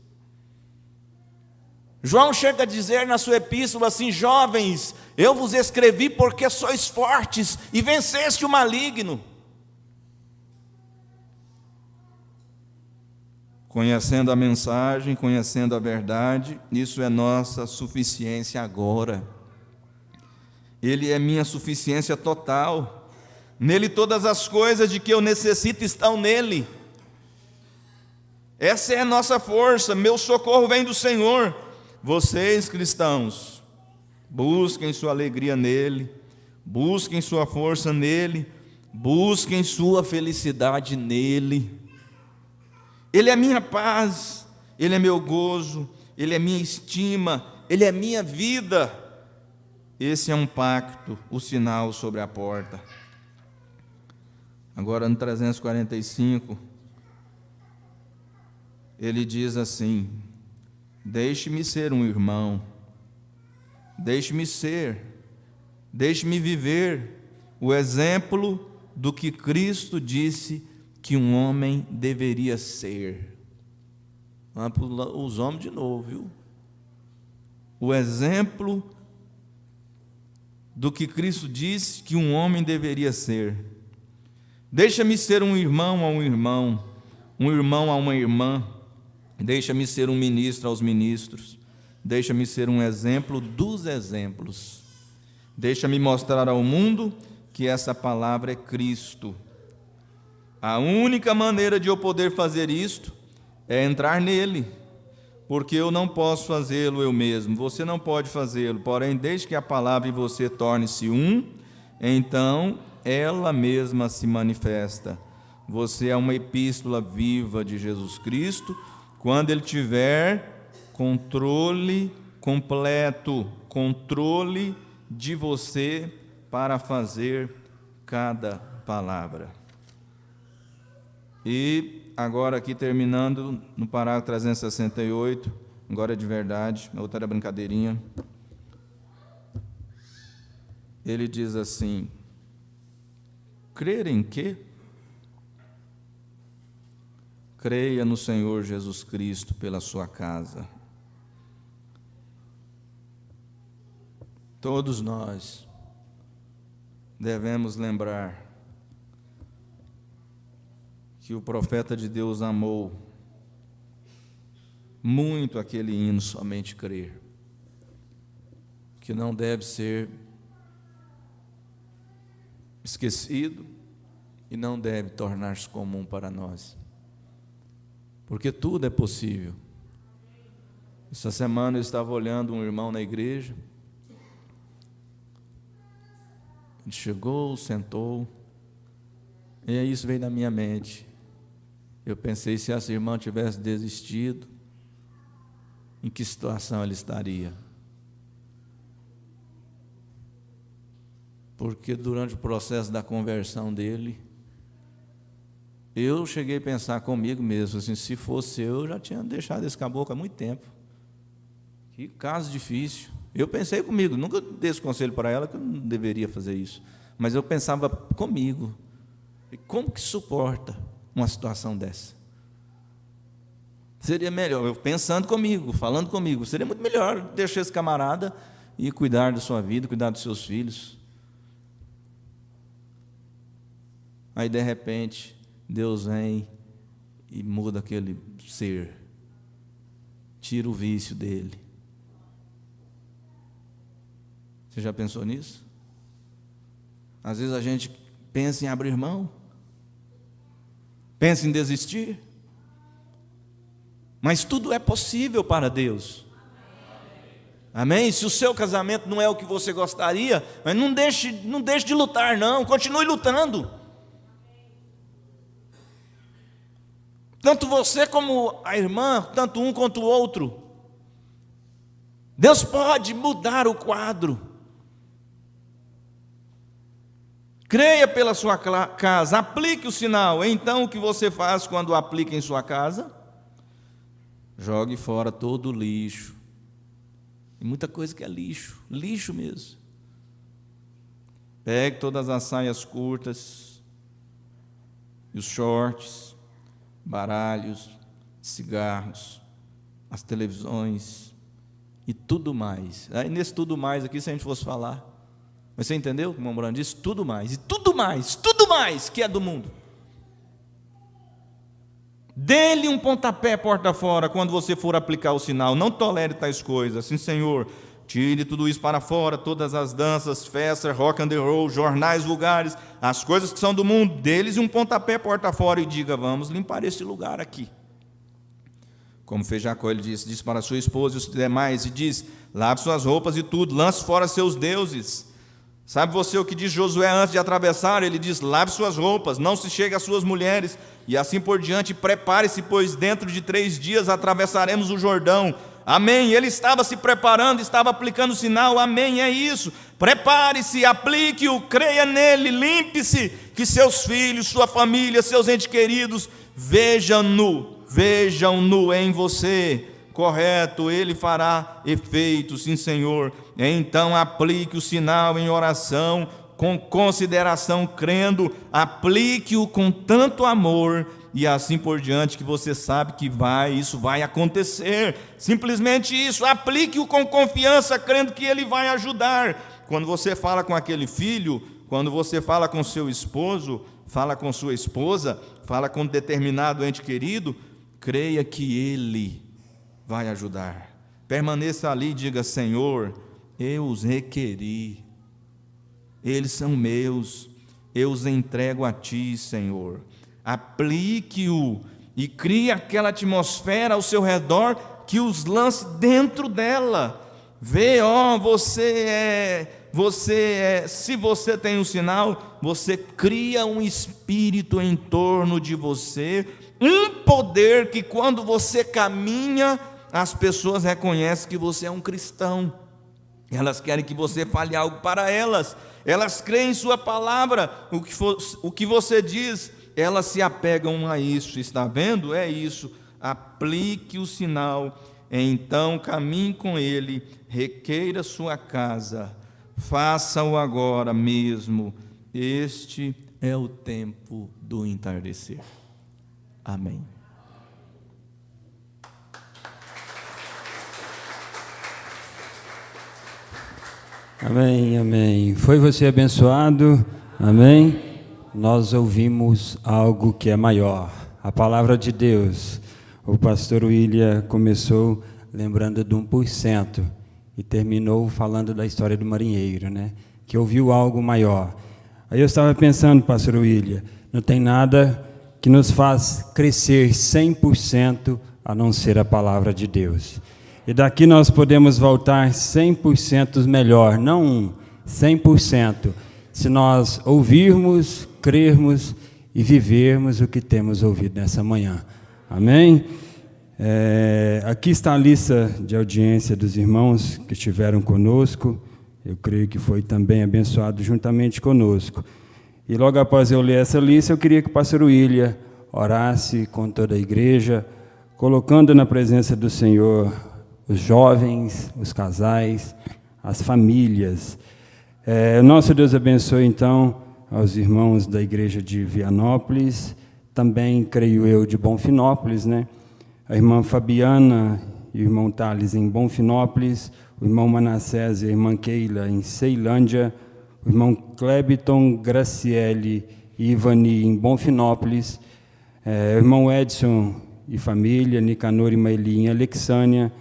João chega a dizer na sua epístola assim: jovens, eu vos escrevi porque sois fortes e venceste o maligno. Conhecendo a mensagem, conhecendo a verdade, isso é nossa suficiência agora. Ele é minha suficiência total. Nele todas as coisas de que eu necessito estão nele. Essa é a nossa força, meu socorro vem do Senhor. Vocês, cristãos, busquem sua alegria nele, busquem sua força nele, busquem sua felicidade nele. Ele é minha paz, ele é meu gozo, ele é minha estima, ele é minha vida. Esse é um pacto, o sinal sobre a porta. Agora no 345, ele diz assim: deixe-me ser um irmão, deixe-me viver o exemplo do que Cristo disse que um homem deveria ser. Vamos para os homens de novo, viu? O exemplo do que Cristo disse que um homem deveria ser. Deixa-me ser um irmão a um irmão, um irmão a uma irmã. Deixa-me ser um ministro aos ministros. Deixa-me ser um exemplo dos exemplos. Deixa-me mostrar ao mundo que essa palavra é Cristo. A única maneira de eu poder fazer isto é entrar nele, porque eu não posso fazê-lo eu mesmo, você não pode fazê-lo, porém, desde que a palavra e você torne-se um, então ela mesma se manifesta. Você é uma epístola viva de Jesus Cristo, quando Ele tiver controle completo, controle de você para fazer cada palavra. E agora aqui terminando no parágrafo 368, agora é de verdade, a outra era brincadeirinha. Ele diz assim: crer em quê? Creia no Senhor Jesus Cristo pela sua casa. Todos nós devemos lembrar que o profeta de Deus amou muito aquele hino Somente Crer, que não deve ser esquecido e não deve tornar-se comum para nós, porque tudo é possível. Essa semana eu estava olhando um irmão na igreja, ele chegou, sentou, e aí isso veio na minha mente. Eu pensei, se essa irmã tivesse desistido, em que situação ela estaria? Porque durante o processo da conversão dele, eu cheguei a pensar comigo mesmo, assim, se fosse eu já tinha deixado esse caboclo há muito tempo. Que caso difícil. Eu pensei comigo, nunca dei esse conselho para ela que eu não deveria fazer isso, mas eu pensava comigo, e como que suporta uma situação dessa? Seria melhor, eu pensando comigo, falando comigo, seria muito melhor deixar esse camarada e cuidar da sua vida, cuidar dos seus filhos. Aí de repente Deus vem e muda aquele ser, tira o vício dele. Você já pensou nisso? Às vezes a gente pensa em abrir mão, pensa em desistir, mas tudo é possível para Deus. Amém? Se o seu casamento não é o que você gostaria, mas não deixe de lutar, não. Continue lutando. Tanto você como a irmã, tanto um quanto o outro. Deus pode mudar o quadro. Creia pela sua casa, aplique o sinal. Então, o que você faz quando aplica em sua casa? Jogue fora todo o lixo. Tem muita coisa que é lixo, lixo mesmo. Pegue todas as saias curtas, e os shorts, baralhos, cigarros, as televisões e tudo mais. Aí nesse tudo mais aqui, se a gente fosse falar, mas você entendeu como o Morando disse? Tudo mais, e tudo mais que é do mundo. Dê-lhe um pontapé porta fora quando você for aplicar o sinal. Não tolere tais coisas. Sim, Senhor, tire tudo isso para fora, todas as danças, festas, rock and roll, jornais vulgares, as coisas que são do mundo. Dê-lhes um pontapé porta fora e diga: vamos limpar este lugar aqui. Como fez Jacó, ele disse para sua esposa e os demais, e diz: lave suas roupas e tudo, lance fora seus deuses. Sabe você o que diz Josué antes de atravessar? Ele diz: lave suas roupas, não se chegue às suas mulheres, e assim por diante. Prepare-se, pois dentro de 3 dias atravessaremos o Jordão. Amém. Ele estava se preparando, estava aplicando o sinal. Amém, é isso. Prepare-se, aplique-o, creia nele, limpe-se, que seus filhos, sua família, seus entes queridos vejam-no em você. Correto, ele fará efeito, sim, Senhor. Então aplique o sinal em oração, com consideração, crendo, aplique-o com tanto amor, e assim por diante, que você sabe que isso vai acontecer. Simplesmente isso, aplique-o com confiança, crendo que ele vai ajudar. Quando você fala com aquele filho, quando você fala com seu esposo, fala com sua esposa, fala com determinado ente querido, creia que ele vai ajudar. Permaneça ali e diga: Senhor, eu os requeri, eles são meus, eu os entrego a Ti, Senhor. Aplique-o e crie aquela atmosfera ao seu redor que os lance dentro dela. Vê, se você tem um sinal, você cria um espírito em torno de você, um poder que quando você caminha, as pessoas reconhecem que você é um cristão. Elas querem que você fale algo para elas. Elas creem em sua palavra. O que você diz, elas se apegam a isso. Está vendo? É isso. Aplique o sinal. Então caminhe com ele. Requeira sua casa. Faça-o agora mesmo. Este é o tempo do entardecer. Amém. Amém, amém. Foi você abençoado? Amém? Nós ouvimos algo que é maior, a palavra de Deus. O pastor William começou lembrando do 1% e terminou falando da história do marinheiro, né? Que ouviu algo maior. Aí eu estava pensando, pastor William, não tem nada que nos faz crescer 100% a não ser a palavra de Deus. E daqui nós podemos voltar 100% melhor, não 100%, se nós ouvirmos, crermos e vivermos o que temos ouvido nessa manhã. Amém? Aqui está a lista de audiência dos irmãos que estiveram conosco. Eu creio que foi também abençoado juntamente conosco. E logo após eu ler essa lista, eu queria que o pastor William orasse com toda a igreja, colocando na presença do Senhor os jovens, os casais, as famílias. Nosso Deus abençoe, então, aos irmãos da igreja de Vianópolis, também, creio eu, de Bonfinópolis, né? A irmã Fabiana e o irmão Thales em Bonfinópolis, o irmão Manassés e a irmã Keila em Ceilândia, o irmão Clebiton, Graciele e Ivani em Bonfinópolis, o irmão Edson e família, Nicanor e Maeli em Alexânia,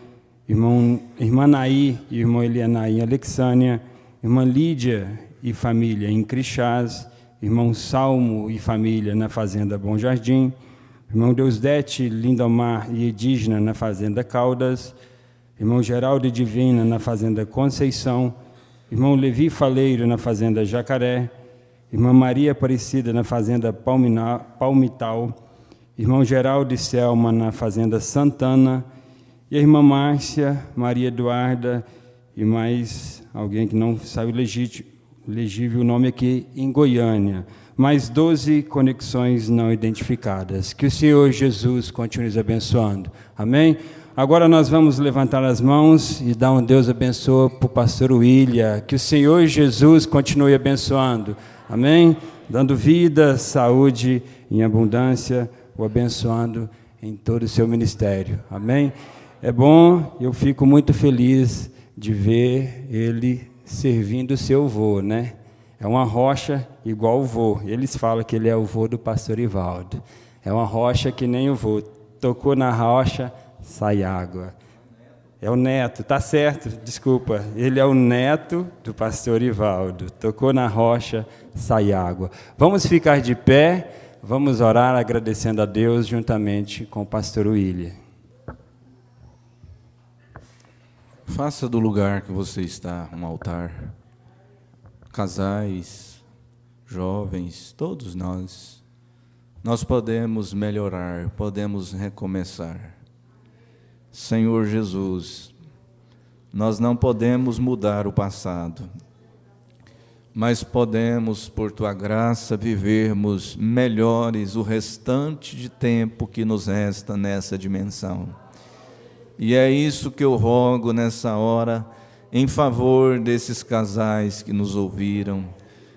irmã Naí e irmão Elianaí em Alexânia, irmã Lídia e família em Crixás, irmão Salmo e família na fazenda Bom Jardim, irmão Deusdete, Lindomar e Edígena na fazenda Caldas, irmão Geraldo e Divina na fazenda Conceição, irmão Levi Faleiro na fazenda Jacaré, irmã Maria Aparecida na fazenda Palmital, irmão Geraldo e Selma na fazenda Santana, e a irmã Márcia, Maria Eduarda e mais alguém que não sabe legível o nome aqui, em Goiânia. Mais 12 conexões não identificadas. Que o Senhor Jesus continue nos abençoando. Amém? Agora nós vamos levantar as mãos e dar um Deus abençoe para o pastor William. Que o Senhor Jesus continue abençoando. Amém? Dando vida, saúde em abundância, o abençoando em todo o seu ministério. Amém? É bom, eu fico muito feliz de ver ele servindo o seu vô, né? É uma rocha igual o vô. Eles falam que ele é o vô do pastor Ivaldo. É uma rocha que nem o vô. Tocou na rocha, sai água. É o neto, tá certo, desculpa. Ele é o neto do pastor Ivaldo. Tocou na rocha, sai água. Vamos ficar de pé, vamos orar agradecendo a Deus juntamente com o pastor William. Faça do lugar que você está um altar. Casais, jovens, todos nós podemos melhorar, podemos recomeçar. Senhor Jesus, nós não podemos mudar o passado, mas podemos, por Tua graça, vivermos melhores o restante de tempo que nos resta nessa dimensão. E é isso que eu rogo nessa hora, em favor desses casais que nos ouviram,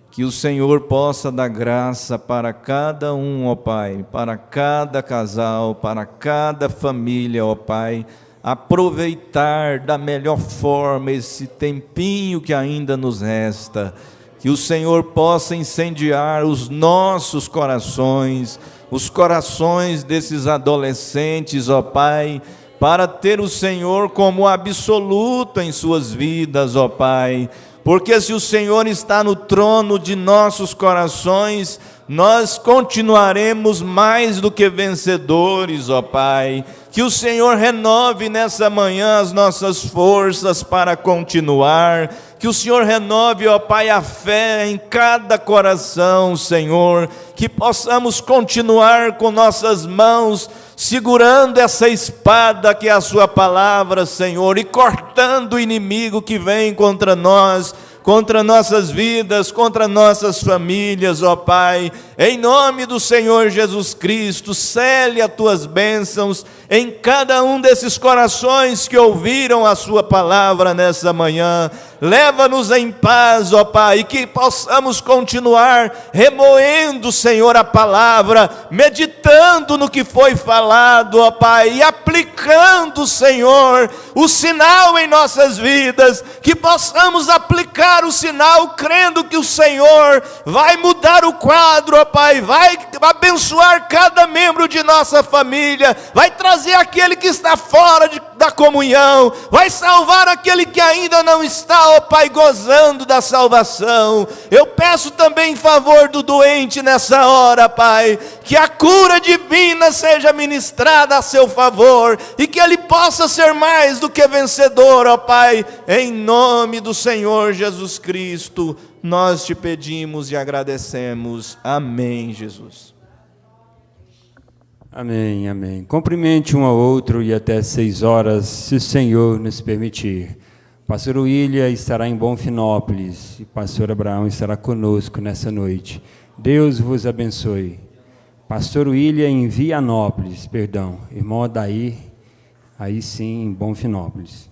que o Senhor possa dar graça para cada um, ó Pai, para cada casal, para cada família, ó Pai, aproveitar da melhor forma esse tempinho que ainda nos resta, que o Senhor possa incendiar os nossos corações, os corações desses adolescentes, ó Pai, para ter o Senhor como absoluto em suas vidas, ó Pai, porque se o Senhor está no trono de nossos corações, nós continuaremos mais do que vencedores, ó Pai. Que o Senhor renove nessa manhã as nossas forças para continuar. Que o Senhor renove, ó Pai, a fé em cada coração, Senhor. Que possamos continuar com nossas mãos segurando essa espada que é a Sua palavra, Senhor, e cortando o inimigo que vem contra nós, contra nossas vidas, contra nossas famílias, ó Pai. Em nome do Senhor Jesus Cristo, cele as Tuas bênçãos em cada um desses corações que ouviram a Sua palavra nessa manhã. Leva-nos em paz, ó Pai, e que possamos continuar remoendo, Senhor, a palavra, meditando no que foi falado, ó Pai, e aplicando, Senhor, o sinal em nossas vidas, que possamos aplicar o sinal, crendo que o Senhor vai mudar o quadro, ó Pai, vai abençoar cada membro de nossa família, vai trazer aquele que está fora da comunhão, vai salvar aquele que ainda não está, ó Pai, gozando da salvação. Eu peço também em favor do doente nessa hora, Pai, que a cura divina seja ministrada a seu favor, e que ele possa ser mais do que vencedor, ó Pai, em nome do Senhor Jesus Cristo, nós te pedimos e agradecemos. Amém, Jesus. Amém, amém. Cumprimente um ao outro e até 6 horas, se o Senhor nos permitir. Pastor William estará em Bonfinópolis e Pastor Abraão estará conosco nessa noite. Deus vos abençoe. Pastor William em Vianópolis, irmão Adair, aí sim em Bonfinópolis.